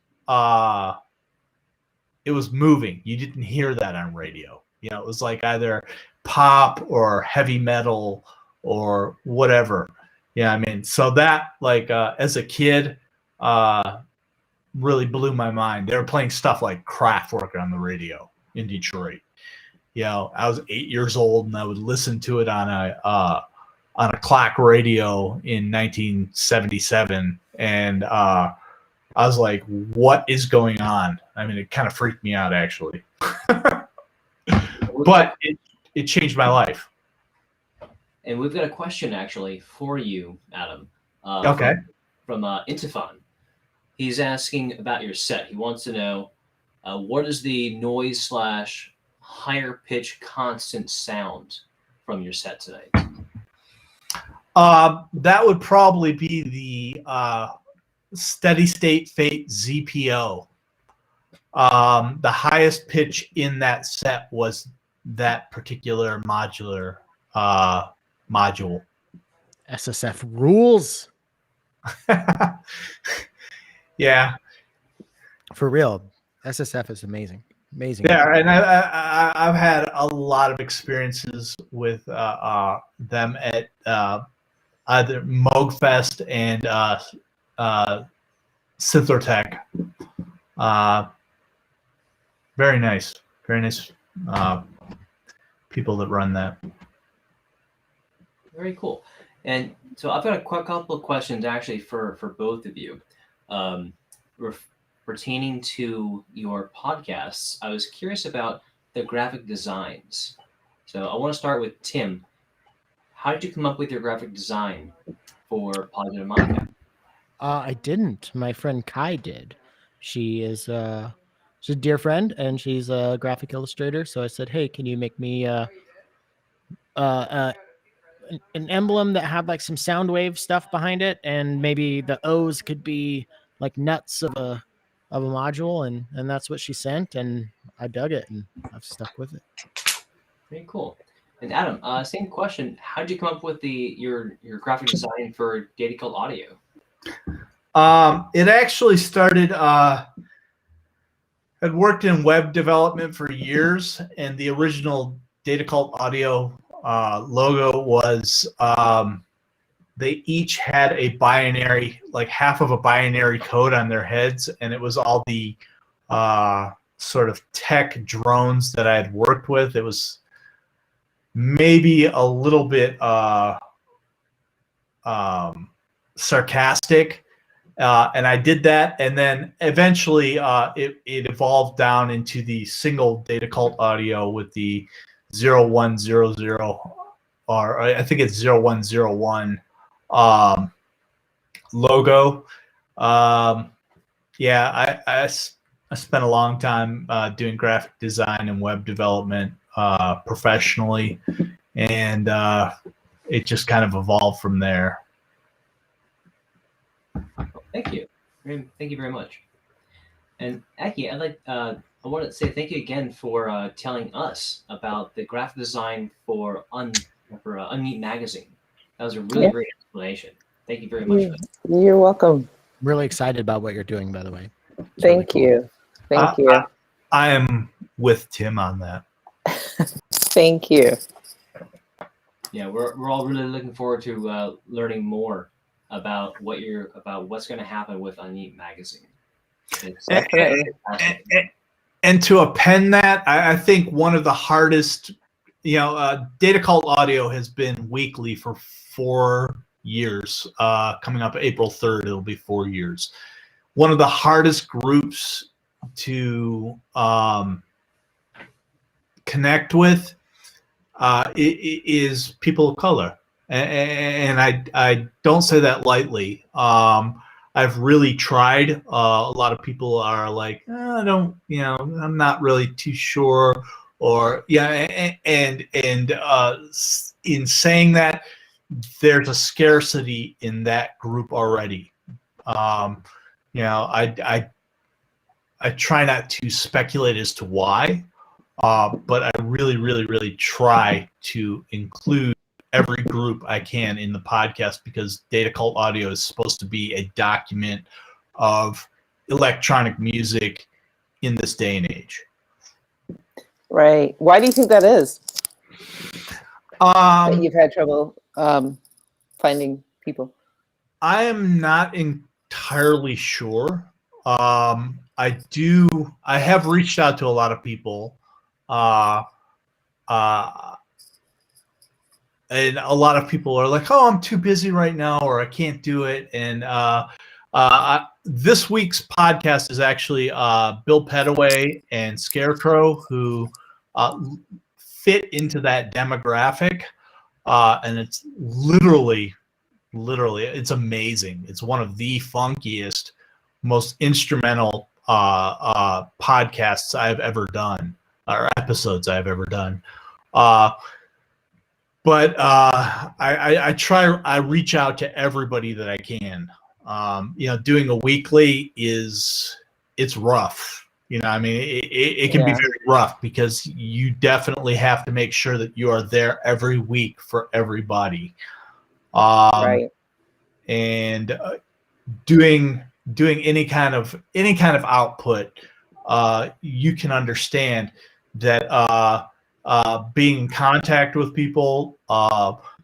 it was moving. You didn't hear that on radio. It was like either pop or heavy metal or whatever. Yeah, I mean, so that as a kid really blew my mind. They were playing stuff like Kraftwerk on the radio in Detroit. I was 8 years old, and I would listen to it on a clock radio in 1977, and I was like, "What is going on?" I mean, it kind of freaked me out, actually, but it changed my life. And we've got a question actually for you, Adam. Okay. From Intifon. He's asking about your set. He wants to know what is the noise / higher pitch constant sound from your set tonight? That would probably be the Steady State Fate ZPO. The highest pitch in that set was that particular module. SSF rules. Yeah. For real. SSF is amazing. Amazing. Yeah, and I've had a lot of experiences with them at either Moogfest and Synthrotech. Very nice people that run that. Very cool. And so I've got a couple of questions actually for both of you. Pertaining to your podcasts, I was curious about the graphic designs. So I want to start with Tim. How did you come up with your graphic design for Positive Mindcast? I didn't. My friend Kai did. She's a dear friend, and she's a graphic illustrator. So I said, "Hey, can you make me an emblem that had like some sound wave stuff behind it, and maybe the O's could be like nuts of a module," and that's what she sent, and I dug it, and I've stuck with it. Very cool. And Adam, same question. How did you come up with your graphic design for Data Cult Audio? It actually started. I'd worked in web development for years, and the original Data Cult Audio logo was they each had a binary, like half of a binary code on their heads, and it was all the sort of tech drones that I had worked with. It was maybe a little bit sarcastic, and I did that, and then eventually it evolved down into the single Data Cult Audio with the 0100, or I think it's 0101 logo. Yeah, I spent a long time doing graphic design and web development professionally, and it just kind of evolved from there. Thank you. Thank you very much. And Aki, I want to say thank you again for telling us about the graphic design for Unmeet Magazine. That was a really great explanation. Thank you very much. For that. You're welcome. I'm really excited about what you're doing, by the way. It's Thank really you. Thank you. I am with Tim on that. Thank you. Yeah, we're all really looking forward to learning more about what's going to happen with Unmeet Magazine. And to append that, I think one of the hardest, Data Cult Audio has been weekly for 4 years. Coming up April 3rd, it'll be 4 years. One of the hardest groups to connect with is people of color. And I don't say that lightly. I've really tried. A lot of people are like, I don't, I'm not really too sure. Or and in saying that, there's a scarcity in that group already. I try not to speculate as to why, but I really, really, really try to include every group I can in the podcast, because Data Cult Audio is supposed to be a document of electronic music in this day and age. Right. Why do you think that is? That you've had trouble finding people? I am not entirely sure. I have reached out to a lot of people. And a lot of people are like, "Oh, I'm too busy right now," or "I can't do it." And this week's podcast is actually Bill Petaway and Scarecrow, who fit into that demographic, and it's literally, it's amazing. It's one of the funkiest, most instrumental podcasts I've ever done, or episodes I've ever done. But I reach out to everybody that I can. Doing a weekly it's rough. I mean, it can be Yeah. very rough because you definitely have to make sure that you are there every week for everybody. Right. And doing any kind of output, you can understand that being in contact with people,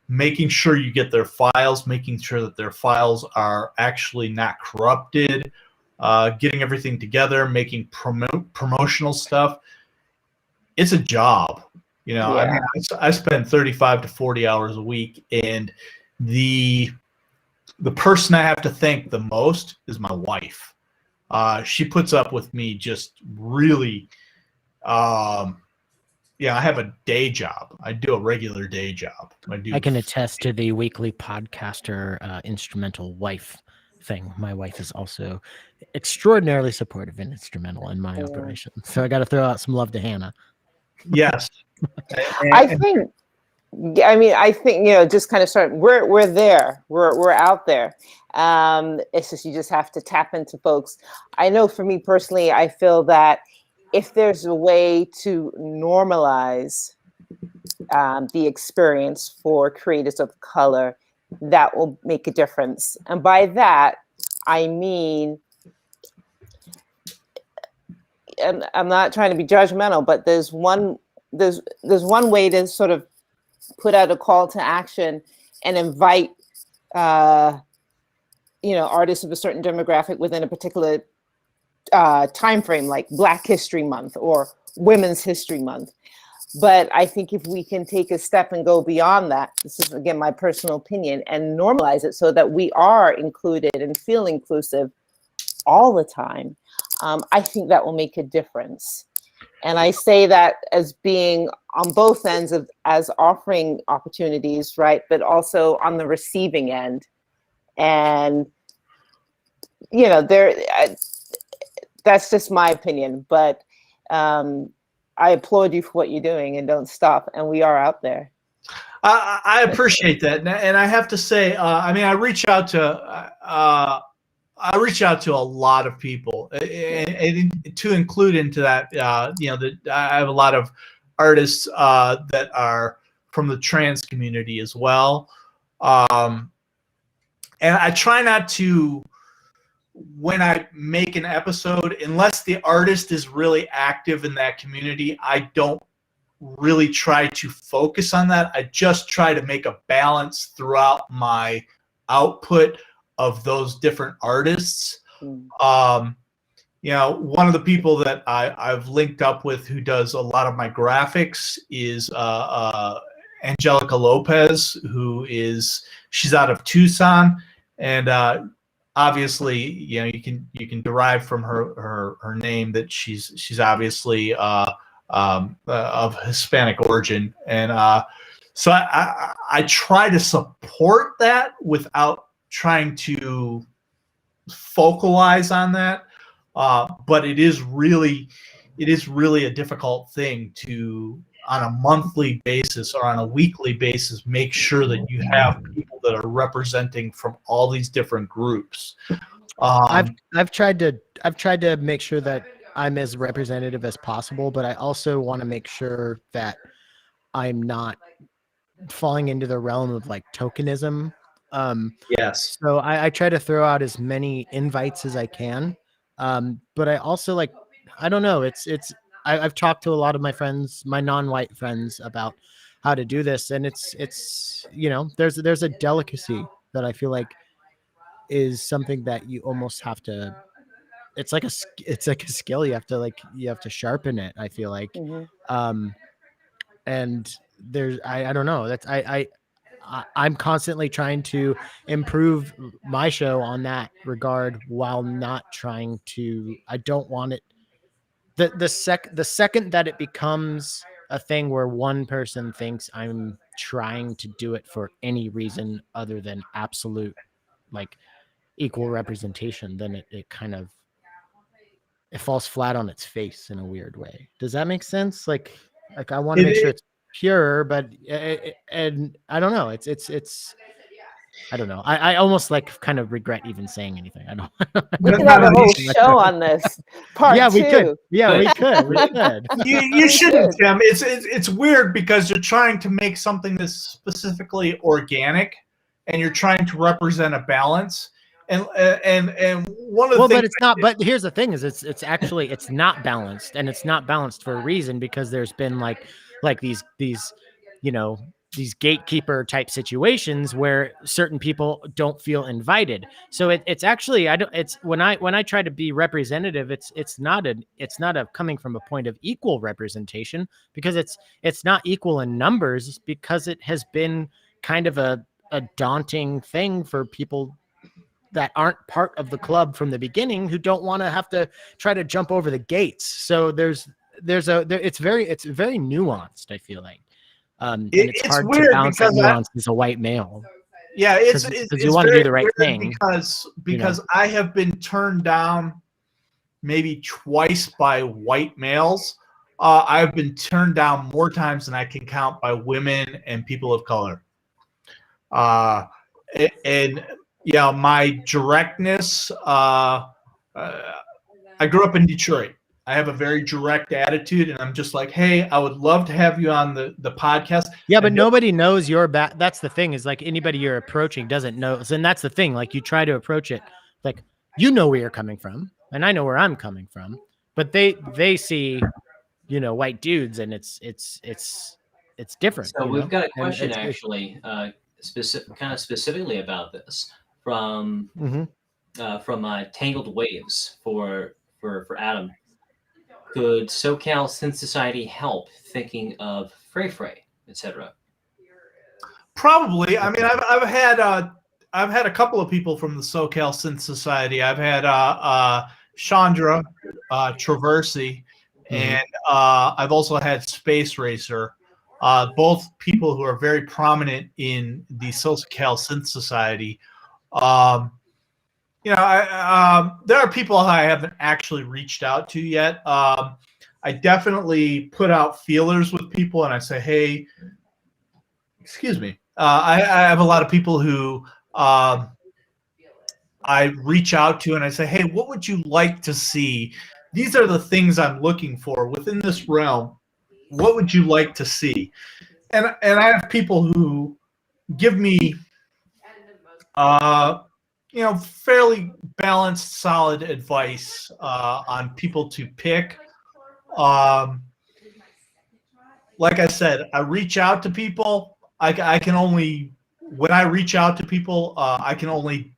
making sure you get their files, making sure that their files are actually not corrupted, getting everything together, making promotional stuff. It's a job. I mean, I spend 35 to 40 hours a week, and the person I have to thank the most is my wife. She puts up with me just really. I have a day job. I do a regular day job. I can attest to the weekly podcaster instrumental wife thing. My wife is also extraordinarily supportive and instrumental in my operation. So I got to throw out some love to Hannah. Yes. I think, just kind of we're there, we're out there. It's just, you just have to tap into folks. I know for me personally, I feel that if there's a way to normalize the experience for creators of color, that will make a difference. And by that, I mean, and I'm not trying to be judgmental, but there's one way to sort of put out a call to action and invite artists of a certain demographic within a particular time frame, like Black History Month or Women's History Month. But I think if we can take a step and go beyond that, this is again my personal opinion, and normalize it so that we are included and feel inclusive all the time, I think that will make a difference. And I say that as being on both ends as offering opportunities, right? But also on the receiving end. And, that's just my opinion, but I applaud you for what you're doing, and don't stop. And we are out there. I appreciate that. And I have to say, I reach out to a lot of people, and to include into that, I have a lot of artists that are from the trans community as well. And I try not to, when I make an episode, unless the artist is really active in that community, I don't really try to focus on that. I just try to make a balance throughout my output of those different artists. One of the people that I've linked up with who does a lot of my graphics is Angelica Lopez, she's out of Tucson, and obviously, you can derive from her name that she's obviously of Hispanic origin, and so I try to support that without trying to focalize on that, but it is really a difficult thing to, on a monthly basis or on a weekly basis, make sure that you have people that are representing from all these different groups. I've tried to make sure that I'm as representative as possible, but I also want to make sure that I'm not falling into the realm of like tokenism. Yes. So I try to throw out as many invites as I can. But I also I don't know. I've talked to a lot of my friends, my non-white friends, about how to do this, and it's there's a delicacy that I feel like is something that you almost have to. It's like a skill. You have to sharpen it. I feel like, and there's I don't know. That's I'm constantly trying to improve my show on that regard, while not trying to. I don't want it. The second that it becomes a thing where one person thinks I'm trying to do it for any reason other than absolute equal representation, then it kind of falls flat on its face in a weird way. Does that make sense? Like I want to make sure it's pure, but and I don't know. It's I don't know. I almost like kind of regret even saying anything. I don't. We could No, have no, a whole you- show on this. Part Yeah, two. we could. Yeah, we Good. could. We could. You We shouldn't, should. Tim. It's weird because you're trying to make something that's specifically organic, and you're trying to represent a balance. And one of the Well, things. but it's not. But here's the thing: is it's actually it's not balanced, and it's not balanced for a reason because there's been like these you know these gatekeeper type situations where certain people don't feel invited. So it's actually I don't. It's when I try to be representative, it's not a coming from a point of equal representation because it's not equal in numbers because it has been kind of a daunting thing for people that aren't part of the club from the beginning who don't want to have to try to jump over the gates. So it's very nuanced. I feel like, and it's It's hard to weird balance that because nuance as a white male. Yeah, it's 'Cause you wanna do very the right weird thing, because I have been turned down maybe twice by white males. I've been turned down more times than I can count by women and people of color. And yeah, my directness. I grew up in Detroit. I have a very direct attitude, and I'm just like, hey, I would love to have you on the podcast. Yeah, but And nobody knows your back. That's the thing is like anybody you're approaching doesn't know. And that's the thing. Like you try to approach it like, you know where you're coming from and I know where I'm coming from, but they see, white dudes and it's different. So we've got a And question it's- actually, specifically about this from Mhm. Tangled Waves for Adam. Could SoCal Synth Society help thinking of Fray Fray, etc.? Probably. I mean, I've had a couple of people from the SoCal Synth Society. I've had Chandra Traversi, and I've also had Space Racer. Both people who are very prominent in the SoCal Synth Society. There are people I haven't actually reached out to yet. I definitely put out feelers with people, and I say, hey, excuse me. I have a lot of people who I reach out to, and I say, hey, what would you like to see? These are the things I'm looking for within this realm. What would you like to see? And I have people who give me fairly balanced, solid advice on people to pick. Like I said, I reach out to people. I can only, when I reach out to people, I can only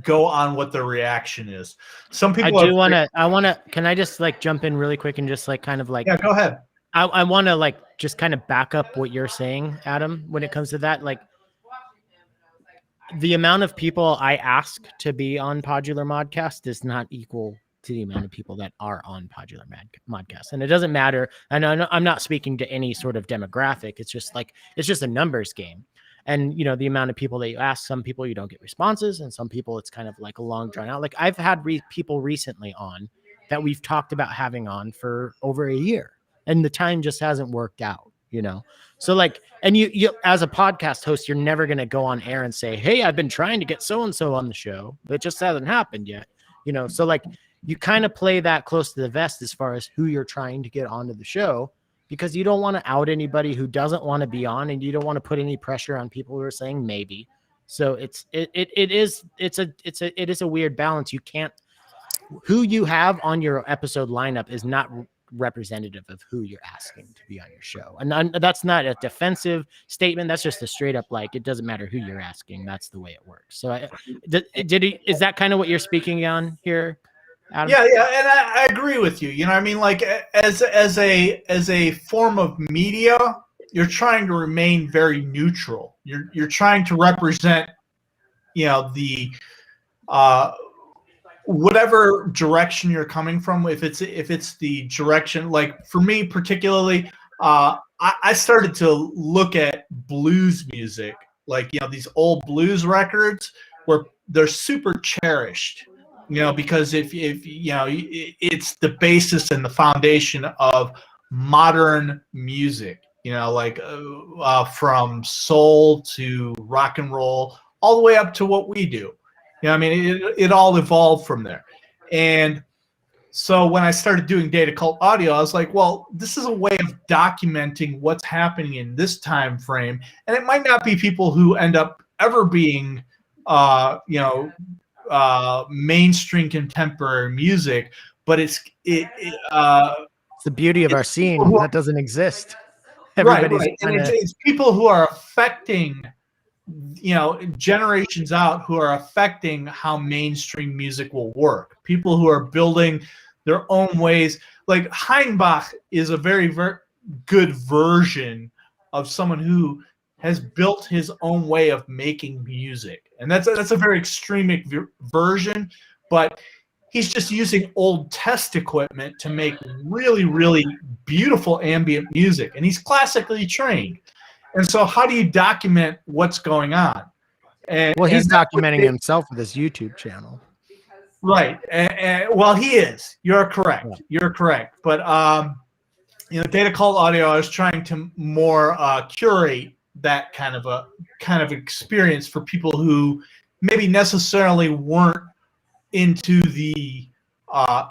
go on what their reaction is. Some people can I just like jump in really quick and just like kind of like, yeah, go ahead. I want to like just kind of back up what you're saying, Adam, when it comes to that. Like the amount of people I ask to be on Podular Modcast is not equal to the amount of people that are on Podular Modcast. And it doesn't matter. And I'm not speaking to any sort of demographic. It's just a numbers game. And, the amount of people that you ask, some people you don't get responses, and some people it's kind of like a long drawn out. Like I've had people recently on that we've talked about having on for over a year, and the time just hasn't worked out, So like, and you as a podcast host, you're never going to go on air and say, hey, I've been trying to get so-and-so on the show. It just hasn't happened yet, So like you kind of play that close to the vest as far as who you're trying to get onto the show, because you don't want to out anybody who doesn't want to be on, and you don't want to put any pressure on people who are saying maybe. So it is a weird balance. You can't, who you have on your episode lineup is not representative of who you're asking to be on your show. And that's not a defensive statement. That's just a straight up, like, it doesn't matter who you're asking. That's the way it works. So is that kind of what you're speaking on here, Adam? Yeah. And I agree with you. I mean, like as a form of media, you're trying to remain very neutral. You're trying to represent, the, whatever direction you're coming from. If it's the direction, like for me particularly, I started to look at blues music, like these old blues records where they're super cherished, because if it's the basis and the foundation of modern music. you know, like from soul to rock and roll, all the way up to what we do. You know, I mean, it all evolved from there. And so when I started doing Data Cult Audio, I was like, well, this is a way of documenting what's happening in this time frame. And it might not be people who end up ever being, mainstream contemporary music, but it's the beauty of our scene that doesn't exist. Everybody's right. And it's people who are affecting, you know, generations out, who are affecting how mainstream music will work. People who are building their own ways. Like Heinbach is a very, very good version of someone who has built his own way of making music. And that's a very extreme version, but he's just using old test equipment to make really, really beautiful ambient music. And he's classically trained. And so how do you document what's going on? Well, he's documenting himself with his YouTube channel. Right. Well, he is. You're correct. Yeah. You're correct. But, you know, Data Cult Audio, I was trying to more curate that kind of experience for people who maybe necessarily weren't into the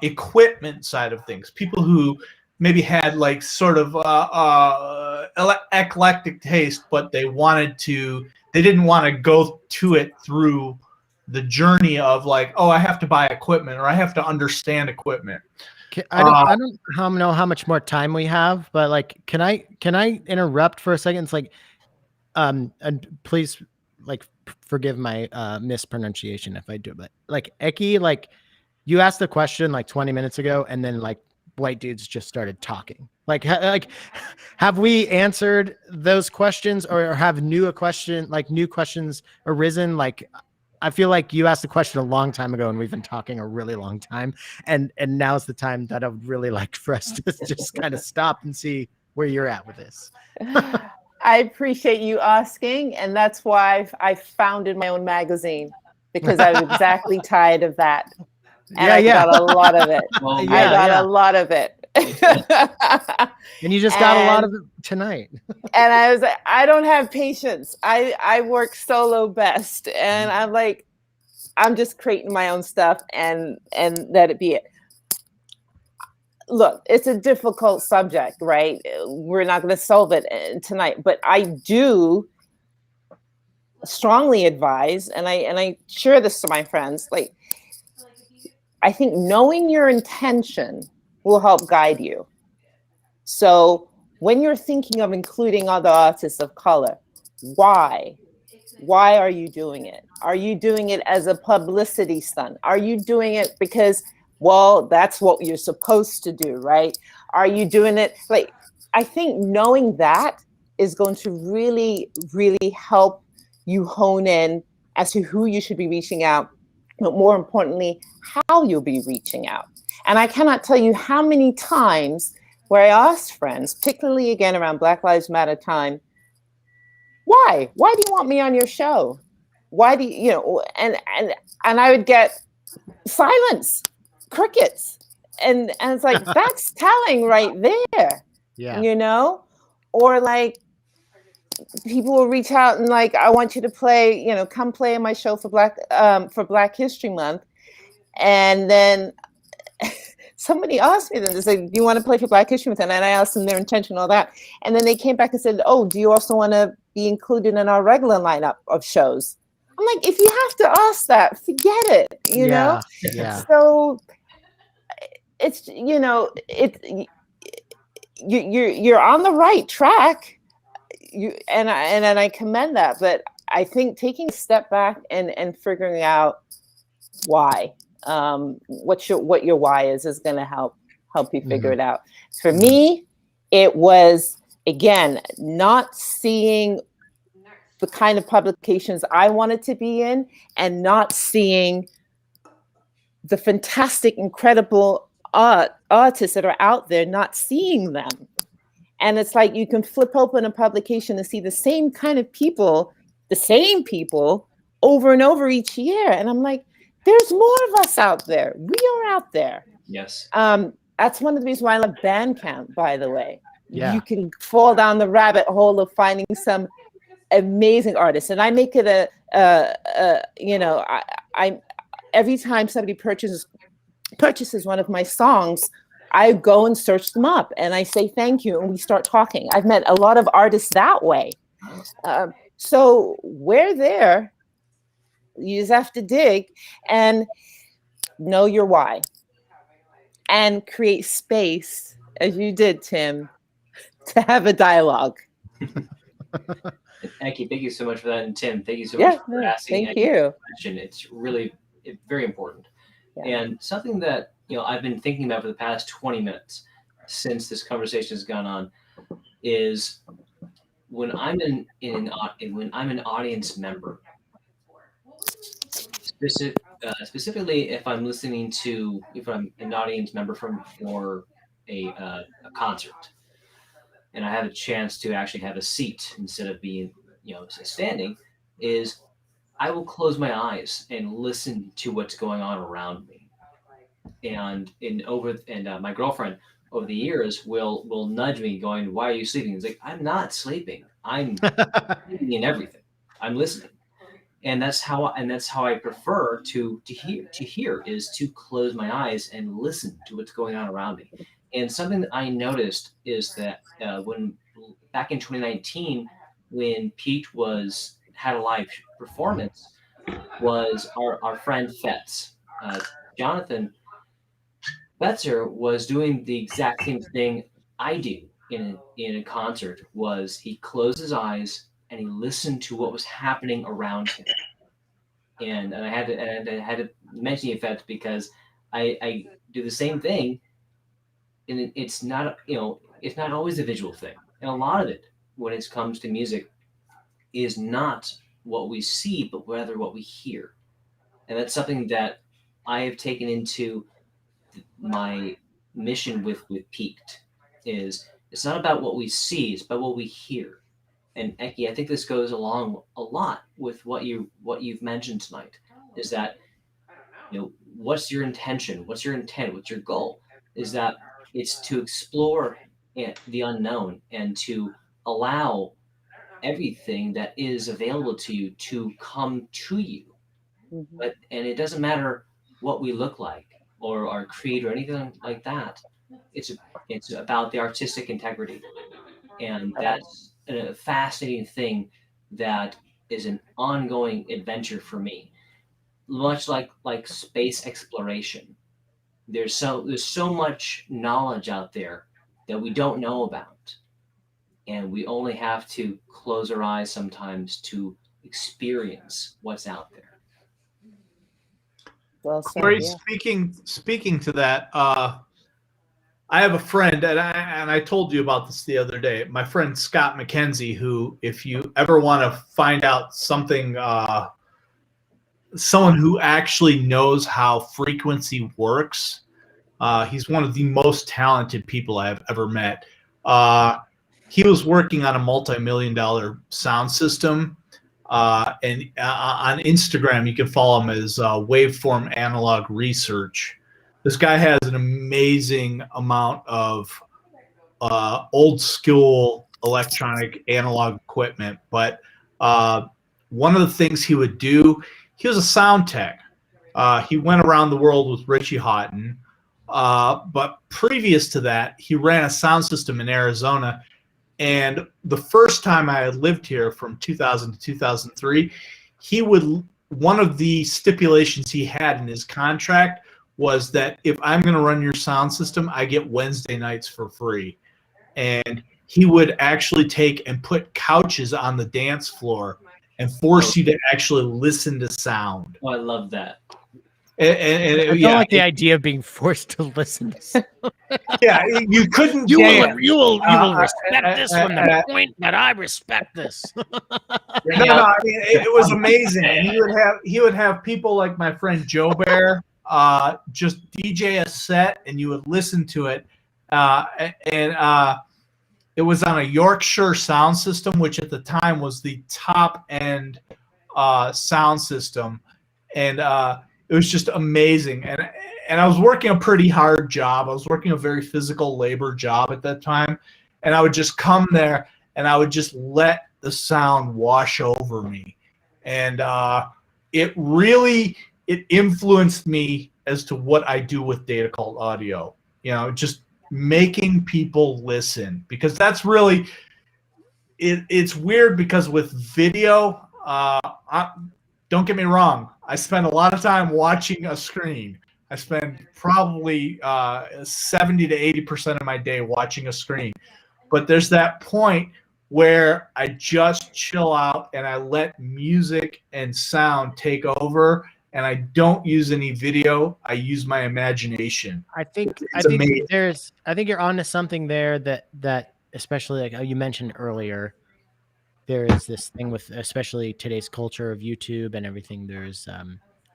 equipment side of things. People who maybe had like sort of eclectic taste, but they didn't want to go to it through the journey of like, oh, I have to buy equipment or I have to understand equipment. I don't know how much more time we have, but like, can I interrupt for a second? It's like, and please, like, forgive my mispronunciation if I do, but like Eki, like you asked the question like 20 minutes ago, and then like white dudes just started talking. Like have we answered those questions, or have new questions arisen? Like, I feel like you asked the question a long time ago, and we've been talking a really long time, and now's the time that I would really like for us to just kind of stop and see where you're at with this. I appreciate you asking, and that's why I founded my own magazine, because I was exactly tired of that. And I got a lot of it. Well, I got a lot of it. And you just got a lot of it tonight. And I was like, I don't have patience. I work solo best. And I'm like, I'm just creating my own stuff and let it be it. Look, it's a difficult subject, right? We're not going to solve it tonight, but I do strongly advise, and I share this to my friends, like, I think knowing your intention will help guide you. So when you're thinking of including other artists of color, why? Why are you doing it? Are you doing it as a publicity stunt? Are you doing it because, well, that's what you're supposed to do, right? Are you doing it? Like, I think knowing that is going to really, really help you hone in as to who you should be reaching out, but more importantly, how you'll be reaching out. And I cannot tell you how many times where I asked friends, particularly again around Black Lives Matter time, why? Why do you want me on your show? Why do you, and I would get silence, crickets. And it's like, that's telling right there, or like people will reach out and like, I want you to play, come play in my show for Black History Month. And then somebody asked me, they said, do you want to play for Black History Month? And I asked them their intention and all that. And then they came back and said, oh, do you also want to be included in our regular lineup of shows? I'm like, if you have to ask that, forget it, you know? Yeah. So it's, you're on the right track. And I commend that, but I think taking a step back and figuring out why, what your why is going to help you figure it out. For me, it was, again, not seeing the kind of publications I wanted to be in, and not seeing the fantastic, incredible artists that are out there, not seeing them. And it's like you can flip open a publication and see the same kind of people, over and over each year. And I'm like, there's more of us out there. We are out there. Yes. That's one of the reasons why I love Bandcamp, by the way, Yeah. you can fall down the rabbit hole of finding some amazing artists. And I make it you know, I every time somebody purchases one of my songs, I go and search them up and I say thank you and we start talking. I've met a lot of artists that way. So we're there. You just have to dig and know your why and create space, as you did, Tim, to have a dialogue. Eki, thank you so much for that. And Tim, thank you so much for asking. Thank you. Question. It's really very important. Yeah. And something that I've been thinking about for the past 20 minutes since this conversation has gone on is when I'm when I'm an audience member, specifically if I'm an audience member for a concert, and I have a chance to actually have a seat instead of being standing, is I will close my eyes and listen to what's going on around me. And my girlfriend over the years will nudge me, going, "Why are you sleeping?" It's like, I'm not sleeping. I'm sleeping in everything. I'm listening, and that's how I prefer to hear is to close my eyes and listen to what's going on around me. And something that I noticed is that when back in 2019, when Pete had a live performance, was our friend Fetz, Jonathan Betzer, was doing the exact same thing I do in a concert. Was he closed his eyes and he listened to what was happening around him. And I had to mention the Fetz because I do the same thing, and it's not it's not always a visual thing, and a lot of it when it comes to music is not what we see, but rather what we hear. And that's something that I have taken into my mission with Piqued. Is it's not about what we see, it's about what we hear. And Eki, I think this goes along a lot with what you've mentioned tonight, is that what's your intention, what's your intent, what's your goal? Is that it's to explore the unknown and to allow everything that is available to you to come to you. Mm-hmm. And it doesn't matter what we look like or our creed or anything like that. It's about the artistic integrity, and that's a fascinating thing that is an ongoing adventure for me. Much like space exploration, there's so much knowledge out there that we don't know about, and we only have to close our eyes sometimes to experience what's out there. Well said, Corey, yeah. speaking to that, I have a friend, and I told you about this the other day. My friend Scott McKenzie, who, if you ever want to find out something, someone who actually knows how frequency works, he's one of the most talented people I have ever met. He was working on a multi-million-dollar sound system, and on Instagram you can follow him as Waveform Analog Research. This guy has an amazing amount of old school electronic analog equipment, but one of the things he would do, he was a sound tech. He went around the world with Richie Houghton, but previous to that, he ran a sound system in Arizona. And the first time I had lived here, from 2000 to 2003, one of the stipulations he had in his contract was that if I'm going to run your sound system, I get Wednesday nights for free. And he would actually take and put couches on the dance floor and force you to actually listen to sound. Oh, I love that. I don't like the idea of being forced to listen to sound. Yeah, you couldn't. You will respect this from the point that I respect this. No, I mean, it was amazing. And he would have people like my friend Joe Bear just DJ a set, and you would listen to it. It was on a Yorkshire sound system, which at the time was the top end sound system, and it was just amazing. And I was working a pretty hard job. I was working a very physical labor job at that time, and I would just come there and I would just let the sound wash over me. And it influenced me as to what I do with Data Cult Audio. Just making people listen, because that's really it's weird, because with video, don't get me wrong, I spend a lot of time watching a screen. I spend probably 70 to 80% of my day watching a screen. But there's that point where I just chill out and I let music and sound take over, and I don't use any video. I use my imagination. I think amazing. I think you're onto something there, that especially like how you mentioned earlier, there is this thing with especially today's culture of YouTube and everything. There's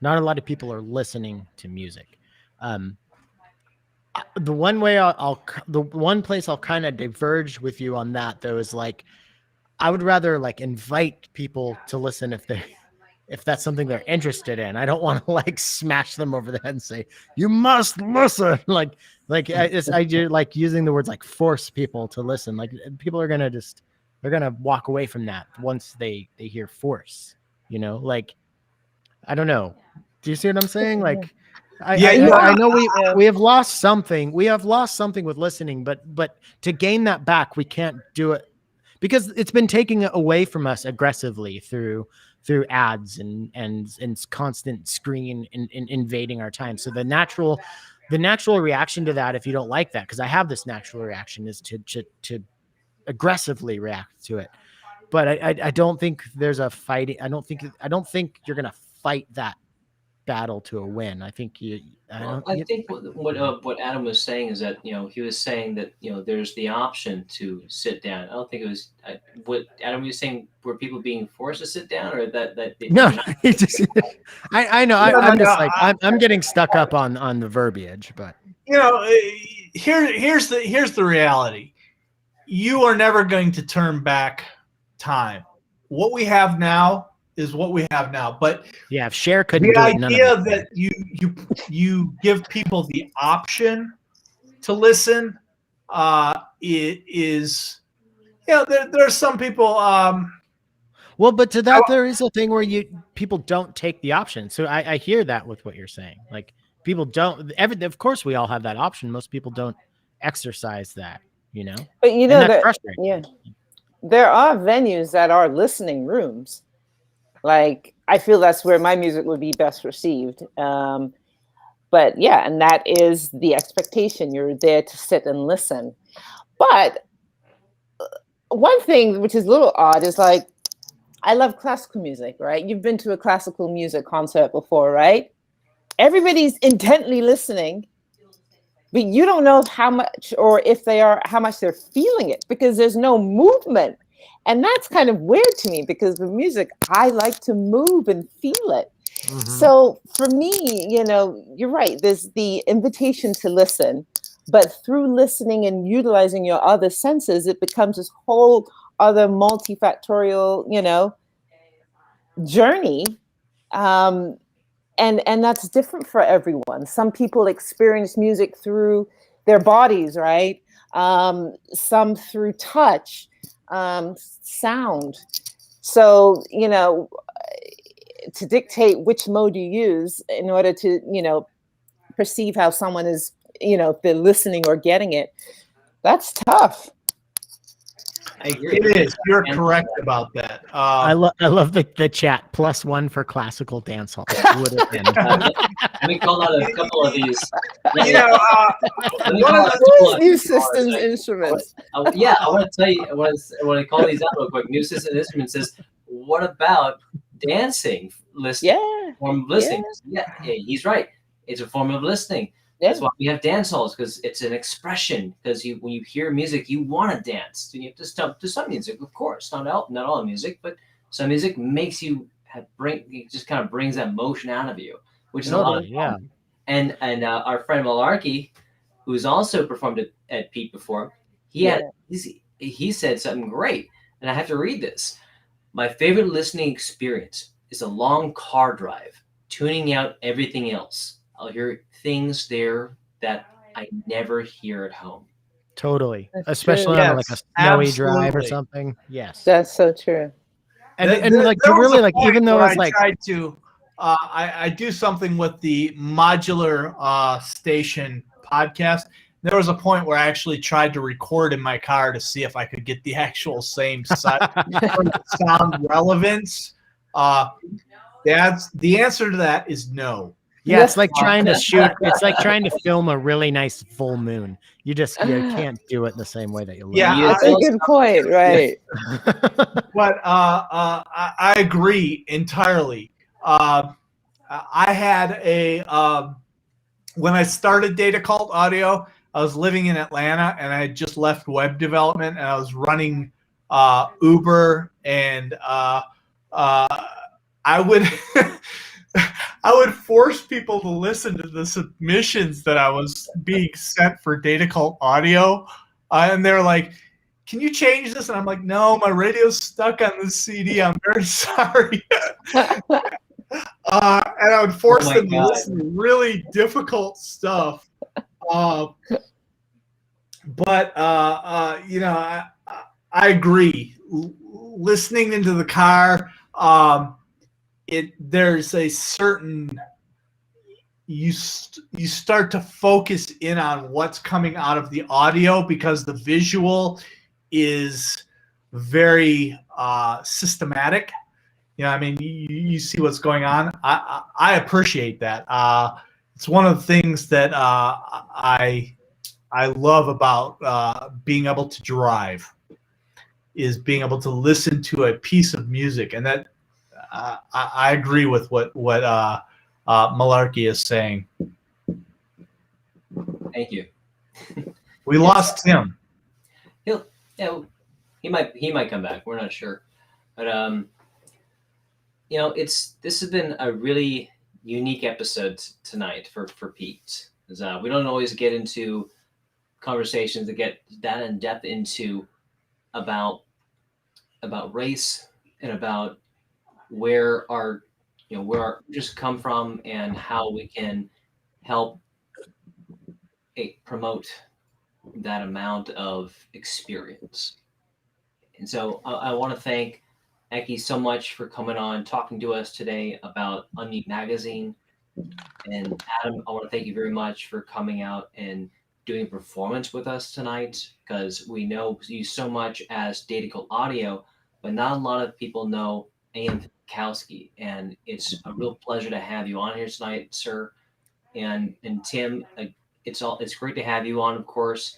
not a lot of people are listening to music. The one place I'll kind of diverge with you on that, though, is like, I would rather like invite people to listen if that's something they're interested in. I don't want to like smash them over the head and say, you must listen. I do like using the words like force people to listen. Like, people are going to they're going to walk away from that once they hear force, like, I don't know. Do you see what I'm saying? Like, I know we have lost something. We have lost something with listening, but to gain that back, we can't do it because it's been taking it away from us aggressively through ads and constant screen invading our time. So the natural reaction to that, if you don't like that, because I have this natural reaction, is to aggressively react to it. But I don't think there's a fighting. I don't think you're gonna fight that battle to a win. I think I think what Adam was saying is that he was saying that there's the option to sit down. I don't think it was what Adam was saying. Were people being forced to sit down, or that no? I know. I'm just like I'm getting stuck up on the verbiage, but here's the reality. You are never going to turn back time. What we have now is what we have now. But yeah, if Cher couldn't the do it, idea that you give people the option to listen, it is, there are some people. Well, but to that, there is a thing where people don't take the option. So I hear that with what you're saying. Like, people don't. Of course, we all have that option. Most people don't exercise that. But that's frustrating. Yeah, there are venues that are listening rooms. Like, I feel that's where my music would be best received. But yeah, and that is the expectation. You're there to sit and listen. But one thing which is a little odd is, like, I love classical music, right? You've been to a classical music concert before, right? Everybody's intently listening, but you don't know how much, or if they are, how much they're feeling it, because there's no movement. And that's kind of weird to me, because with music, I like to move and feel it. Mm-hmm. So for me, you're right. There's the invitation to listen, but through listening and utilizing your other senses, it becomes this whole other multifactorial, journey. And that's different for everyone. Some people experience music through their bodies, right? Some through touch. Sound. So, to dictate which mode you use in order to, perceive how someone is, if they're listening or getting it, that's tough. I agree. It is. You're correct about that. I love the chat. +1 for classical dance hall. Let me call out a couple of these. New systems instruments. I want to tell you. I want to call these out real quick. New system instruments says, what about dancing? Listening. Yeah. Form of listening. Yeah, he's right. It's a form of listening. That's why we have dance halls, because it's an expression. Because when you hear music, you want to dance. You have to stop to some music, of course. Not all music, but some music makes you it just kind of brings that motion out of you, which is a lot of fun. Yeah. And our friend Malarkey, who's also performed at Piqued before, he said something great, and I have to read this. My favorite listening experience is a long car drive, tuning out everything else. I'll hear things there that I never hear at home. Totally. That's Especially true. on like a Yes, snowy drive or absolutely. something. Yes. That's so true. And like to there was really a like, point even though where it's like, tried to, I do something with the modular station podcast. There was a point where I actually tried to record in my car to see if I could get the actual same sound relevance. The answer to that is no. yeah, it's like trying to shoot, it's like trying to film a really nice full moon. You can't do it the same way that you look. Yeah, That's a good point, right? But I agree entirely. I had when I started Data Cult Audio, I was living in Atlanta and I had just left web development and I was running Uber and I would I would force people to listen to the submissions that I was being sent for Data Cult Audio, and they're like, "Can you change this?" And I'm like, "No, my radio's stuck on this CD. I'm very sorry." And I would force them to listen to really difficult stuff. But I agree. Listening into the car, there's a certain you start to focus in on what's coming out of the audio because the visual is very systematic. I mean, you see what's going on. I appreciate that. It's one of the things that I love about being able to drive is being able to listen to a piece of music, and that I agree with what Malarkey is saying. Thank you. We lost him. He might come back. We're not sure, but this has been a really unique episode tonight for Piqued. We don't always get into conversations that get that in depth into about race and about where our just come from and how we can help promote that amount of experience. And so I want to thank Eki so much for coming on, talking to us today about Unmute Magazine. And Adam, I want to thank you very much for coming out and doing a performance with us tonight, because we know you so much as Data Cult Audio, but not a lot of people know AM Filipkowski, and it's a real pleasure to have you on here tonight, sir. And Tim, it's great to have you on, of course,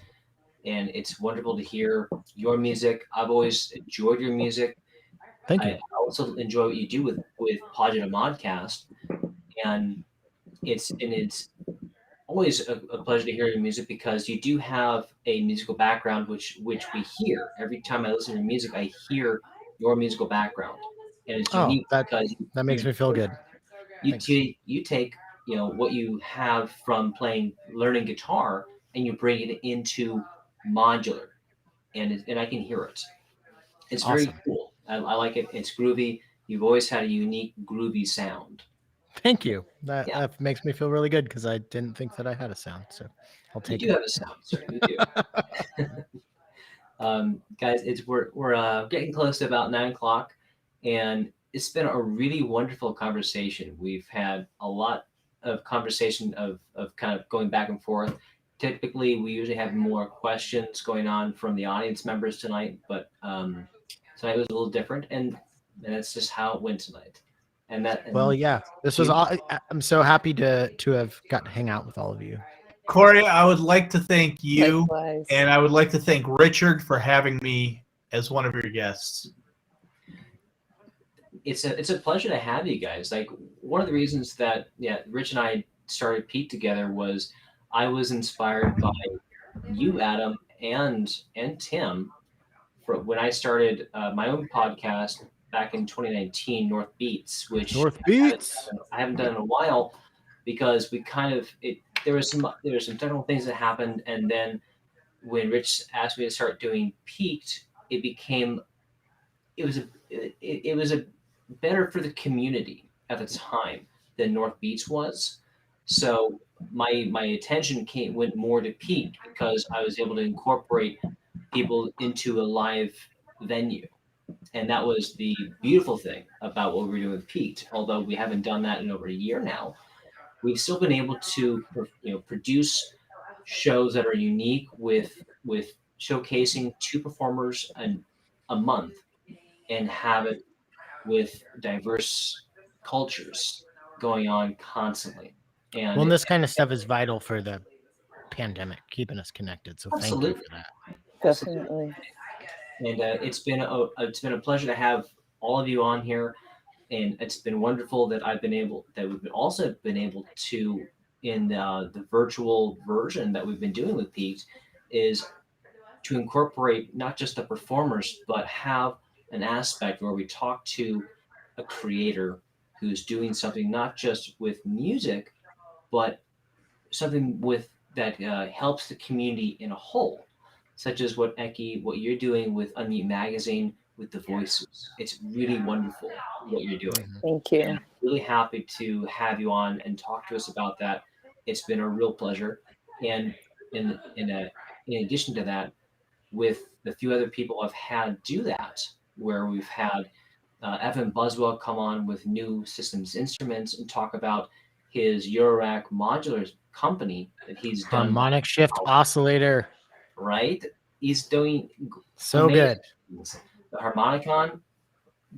and it's wonderful to hear your music. I've always enjoyed your music. Thank you. I also enjoy what you do with Podget Modcast, and it's always a pleasure to hear your music, because you do have a musical background, which we hear every time I listen to your music. I hear your musical background, and it's unique because that makes me feel good. You take what you have from learning guitar, and you bring it into modular, and I can hear it. It's awesome. Very cool. I like it. It's groovy. You've always had a unique groovy sound. Thank you. That makes me feel really good, because I didn't think that I had a sound. So I'll take it. You do have a sound, sir. You do. Guys, we're getting close to about 9:00, and it's been a really wonderful conversation. We've had a lot of conversation of kind of going back and forth. Typically, we usually have more questions going on from the audience members tonight, but tonight was a little different, and that's just how it went tonight. This was all. I'm so happy to have got to hang out with all of you. Corey, I would like to thank you, Likewise. and I would like to thank Richard for having me as one of your guests. It's a pleasure to have you guys. Like, one of the reasons that Rich and I started Pete together was I was inspired by you, Adam, and Tim, for when I started my own podcast back in 2019, North Beats, which I haven't done in a while, because we kind of there were some technical things that happened, and then when Rich asked me to start doing Piqued, it was a better for the community at the time than North Beats was. So my attention went more to Piqued because I was able to incorporate people into a live venue. And that was the beautiful thing about what we were doing with Piqued. Although we haven't done that in over a year now, we've still been able to produce shows that are unique with showcasing two performers a month and have it with diverse cultures going on constantly. And Well, this kind of stuff is vital for the pandemic, keeping us connected. So thank you absolutely, for that. Definitely. and it's been a pleasure to have all of you on here, and it's been wonderful that we've also been able to in the virtual version that we've been doing with Pete is to incorporate not just the performers but have an aspect where we talk to a creator who's doing something not just with music but something with that helps the community in a whole, such as what you're doing with Unmute Magazine with the voices. It's really wonderful what you're doing. Thank you. And I'm really happy to have you on and talk to us about that. It's been a real pleasure. And in addition to that, with the few other people I've had do that, where we've had Evan Buswell come on with New Systems Instruments and talk about his Eurorack modular company that he's done. Harmonic shift oscillator. Right? He's doing so good. Things. The Harmonicon,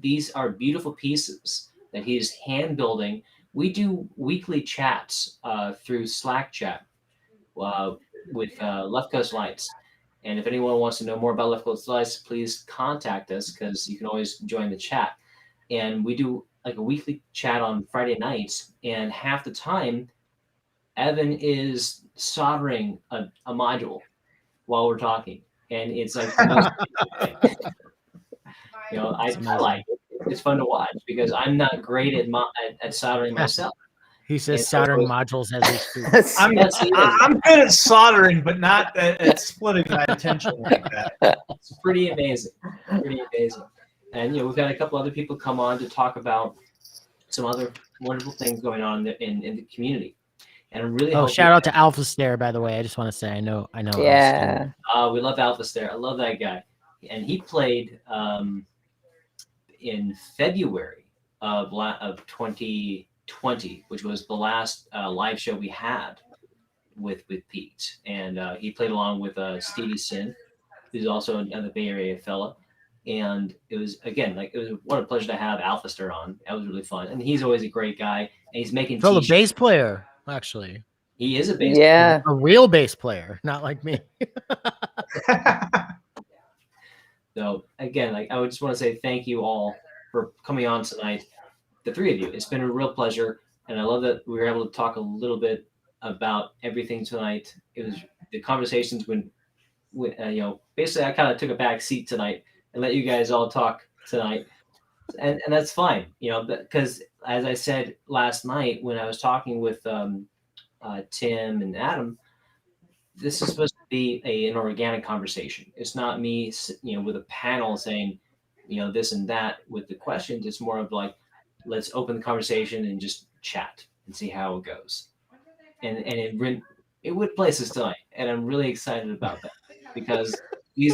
these are beautiful pieces that he's hand building. We do weekly chats through Slack chat with Left Coast Lights. And if anyone wants to know more about Left Coast Lights, please contact us because you can always join the chat. And we do like a weekly chat on Friday nights, and half the time, Evan is soldering a module while we're talking, and it's like the most I like it. It's fun to watch because I'm not great at soldering myself. He says soldering modules as he speaks. I'm good at soldering, but not at splitting my attention like that. It's pretty amazing. Pretty amazing. And we've had a couple other people come on to talk about some other wonderful things going on in the community. And I'm really shout out to Alpha Stare, by the way. I just want to say I know. Yeah. We love Alpha Stare. I love that guy. And he played in February of 2020, which was the last live show we had with Pete. And he played along with Stevie Sin, who's also another Bay Area fella. And it was what a pleasure to have Alpha Star on. That was really fun. And he's always a great guy. And he's making a bass player, actually. He is a bass player. A real bass player, not like me. So again, I would just want to say thank you all for coming on tonight. The three of you. It's been a real pleasure. And I love that we were able to talk a little bit about everything tonight. It was the conversations when basically I kind of took a back seat tonight and let you guys all talk tonight. And that's fine, because as I said last night when I was talking with Tim and Adam, this is supposed to be an organic conversation. It's not me, with a panel saying, this and that with the questions. It's more of like, let's open the conversation and just chat and see how it goes. And it went places tonight, and I'm really excited about that because we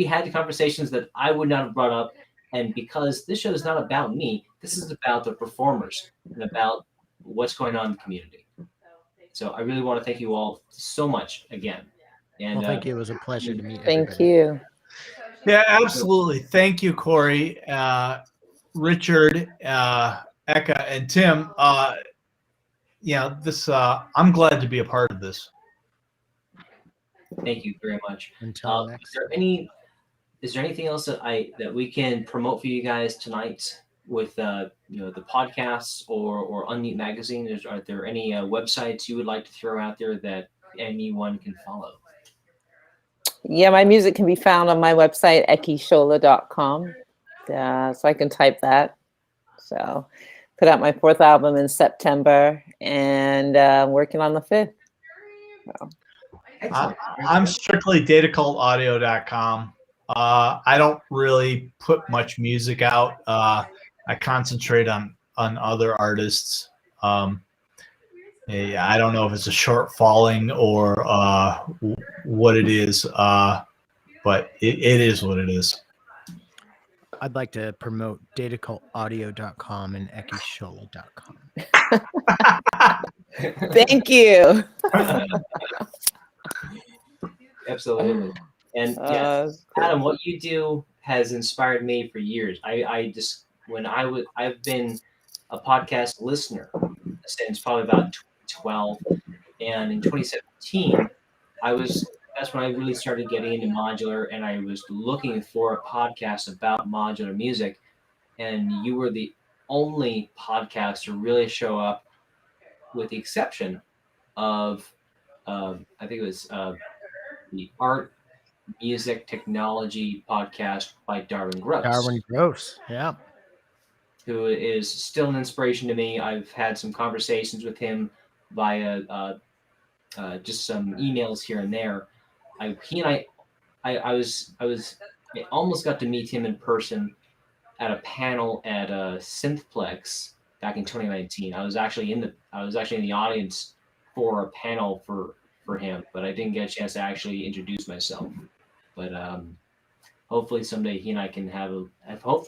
had the conversations that I would not have brought up, and because this show is not about me, this is about the performers and about what's going on in the community. So I really want to thank you all so much again. And thank you. It was a pleasure to meet you. Thank you. Yeah, absolutely. Thank you, Corey, Richard, Eka, and Tim. I'm glad to be a part of this. Thank you very much. Until next. Is there anything else that we can promote for you guys tonight with the podcasts or Unmute Magazine? Are there any websites you would like to throw out there that anyone can follow? Yeah, my music can be found on my website, ekishola.com. So I can type that. So put out my 4th album in September and working on the 5th. So. I'm strictly datacultaudio.com. I don't really put much music out. I concentrate on other artists. I don't know if it's a short falling or what it is, but it is what it is. I'd like to promote datacultaudio.com and ekishola.com. Thank you. Absolutely. And yeah, Cool. Adam, what you do has inspired me for years. I've been a podcast listener since probably about 2012, and in 2017, that's when I really started getting into modular, and I was looking for a podcast about modular music, and you were the only podcast to really show up, with the exception of I think it was the Art Music Technology podcast by Darwin Gross. Darwin Gross, yeah. Who is still an inspiration to me. I've had some conversations with him via just some emails here and there. I almost got to meet him in person at a panel at Synthplex back in 2019. I was actually in the audience for a panel for him, but I didn't get a chance to actually introduce myself. But hopefully someday he and I can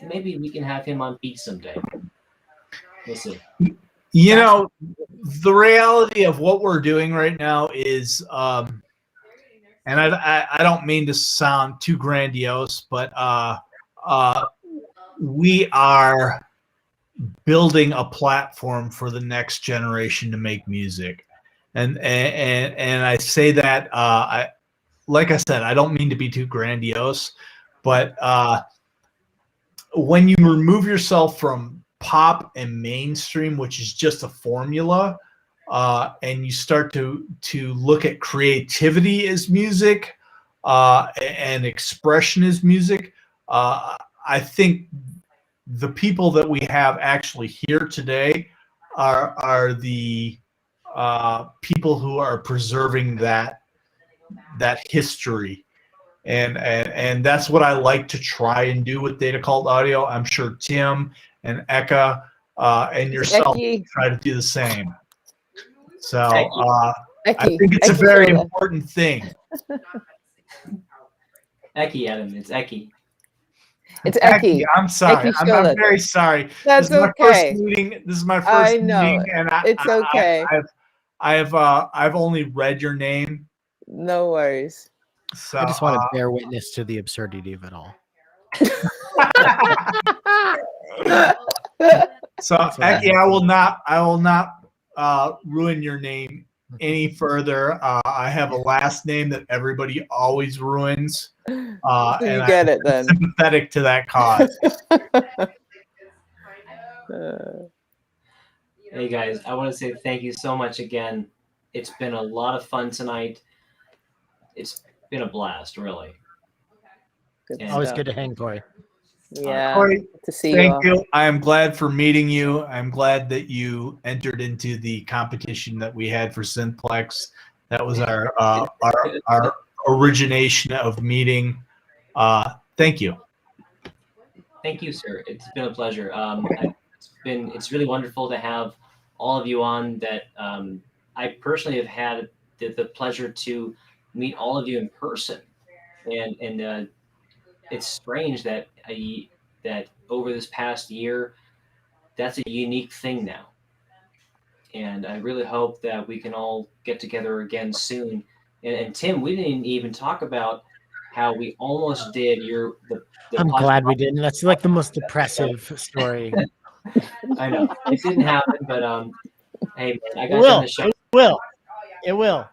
maybe we can have him on Beat someday. We'll see. You know, the reality of what we're doing right now is, and I don't mean to sound too grandiose, but we are building a platform for the next generation to make music, and I say that like I said, I don't mean to be too grandiose, but when you remove yourself from pop and mainstream, which is just a formula, and you start to look at creativity as music, and expression as music, I think the people that we have actually here today are the people who are preserving that history. And that's what I like to try and do with Data Cult Audio. I'm sure Tim and Eka and yourself try to do the same. So I think it's a very important thing. Eki, Adam, it's Eki. It's Eki. I'm sorry. I'm very sorry. That's this is okay. My first meeting. This is my first I know. meeting, and It's okay. I've only read your name. No worries. So I just want to bear witness to the absurdity of it all. So Eki, I will not ruin your name any further. I have a last name that everybody always ruins. You and get I'm it then. sympathetic to that cause. Hey guys, I want to say thank you so much again. It's been a lot of fun tonight. It's been a blast, really. Always good to hang, Corey. Yeah, Corey, to see thank you. you. I am glad for meeting you. I'm glad that you entered into the competition that we had for Synthplex. That was our origination of meeting. Thank you. Thank you, sir. It's been a pleasure. It's really wonderful to have all of you on. That I personally have had the pleasure to meet all of you in person, and it's strange that that over this past year, that's a unique thing now. And I really hope that we can all get together again soon. And Tim, we didn't even talk about how we almost did the I'm glad we didn't. That's like the most depressive story. I know it didn't happen, but hey, man, I got It the show. It will.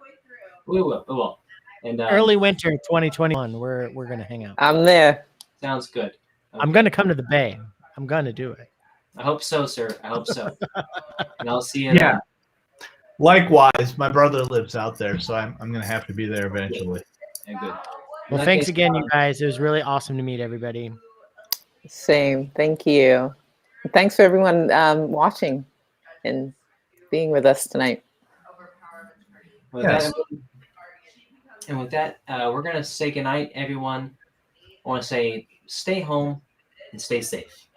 We will. And early winter 2021, we're gonna hang out. I'm there. Sounds good. Okay. I'm gonna come to the Bay. I'm gonna do it. I hope so, sir. I hope so. And I'll see you. Yeah. Likewise, my brother lives out there, so I'm gonna have to be there eventually. Yeah, good. Well, thanks again, you guys. It was really awesome to meet everybody. Same. Thank you. Thanks for everyone watching and being with us tonight. With that, we're going to say goodnight, everyone. I want to say stay home and stay safe.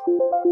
Thank